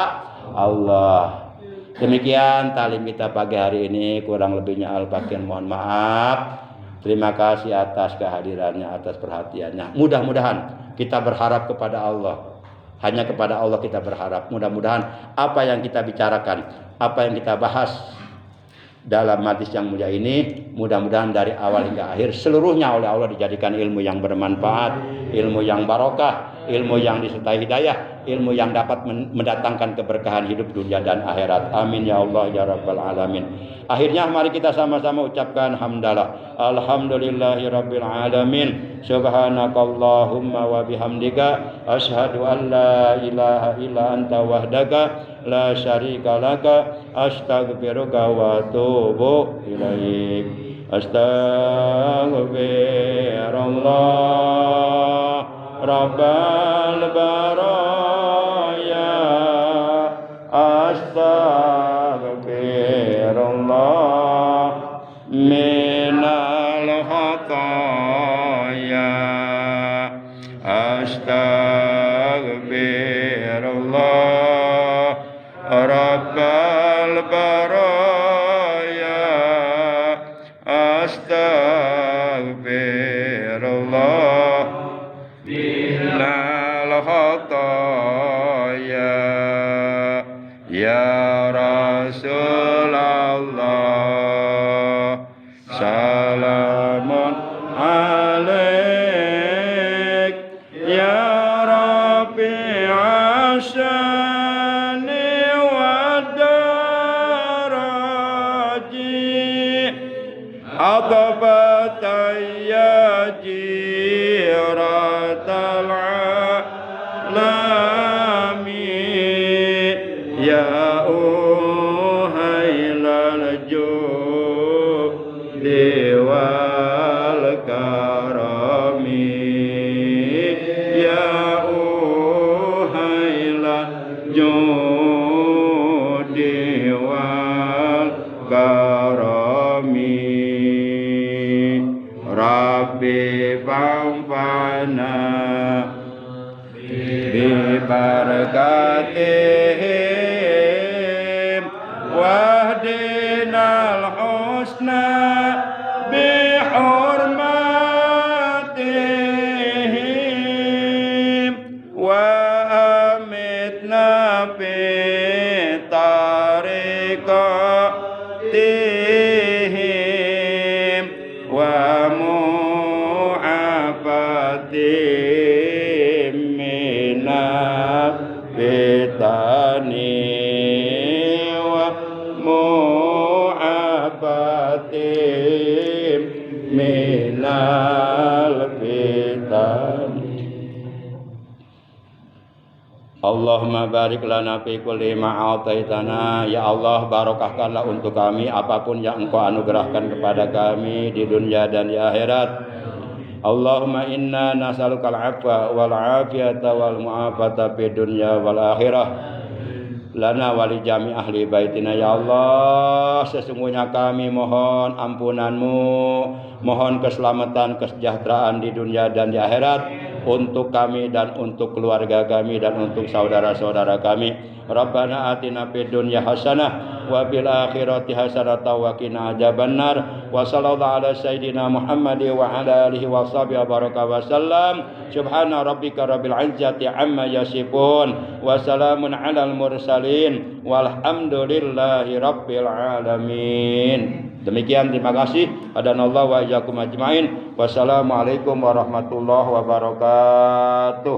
Allah. Demikian talim kita pagi hari ini, kurang lebihnya Al-Fakir mohon maaf. Terima kasih atas kehadirannya, atas perhatiannya. Mudah-mudahan kita berharap kepada Allah. Hanya kepada Allah kita berharap. Mudah-mudahan apa yang kita bicarakan, apa yang kita bahas dalam majlis yang mulia ini, mudah-mudahan dari awal hingga akhir seluruhnya oleh Allah dijadikan ilmu yang bermanfaat, ilmu yang barokah, ilmu yang disertai hidayah, ilmu yang dapat mendatangkan keberkahan hidup dunia dan akhirat. Amin ya Allah ya Rabbal alamin. Akhirnya mari kita sama-sama ucapkan hamdalah. Alhamdulillahirabbil alamin. Subhanakallahumma wa bihamdika asyhadu an la ilaha illa anta wahdaka la syarika laka astaghfiruka wa atubu ilaik. Astaghfirullah Rabbal baraya astaghfirullah minal khataya astaghfirullah Rabbal baraya astaghfirullah minal khataya ya Rasulullah salamun alaik ya Rabbi asyani wa daraji aqbataya jiratal alamin ya uhailal judi wal karami ya uhailal judi wal karami Rabbi fanfa'na bi barakatihim wahdinal husna bi hurmatihim wa amitna bi tariqatihim wa mu'afatihim minal fitani wa mu'afatihim minal fitani. Allah Allahumma barik lana fi kulli ma ataitana. Ya Allah, barokahkanlah untuk kami apapun yang Engkau anugerahkan kepada kami di dunia dan di akhirat. Allahumma inna nas'alukal afwa wal afiyata wal mu'afata fid dunya wal akhirah. Lana wali jami ahli baitina. Ya Allah, sesungguhnya kami mohon ampunanmu, mohon keselamatan, kesejahteraan di dunia dan di akhirat untuk kami dan untuk keluarga kami dan untuk saudara-saudara kami. Rabbana atina fid dunya hasanah wa fil akhirati hasanah wa qina adzabannar. Wa sallallahu ala sayidina Muhammad wa ala alihi wa sahbihi baraka wa sallam. Subhana rabbika rabbil izzati amma yasifun wa salamun alal mursalin walhamdulillahi rabbil alamin. Demikian, terima kasih. Hadanallahu wa iyyakum ajmain. Wassalamualaikum warahmatullahi wabarakatuh.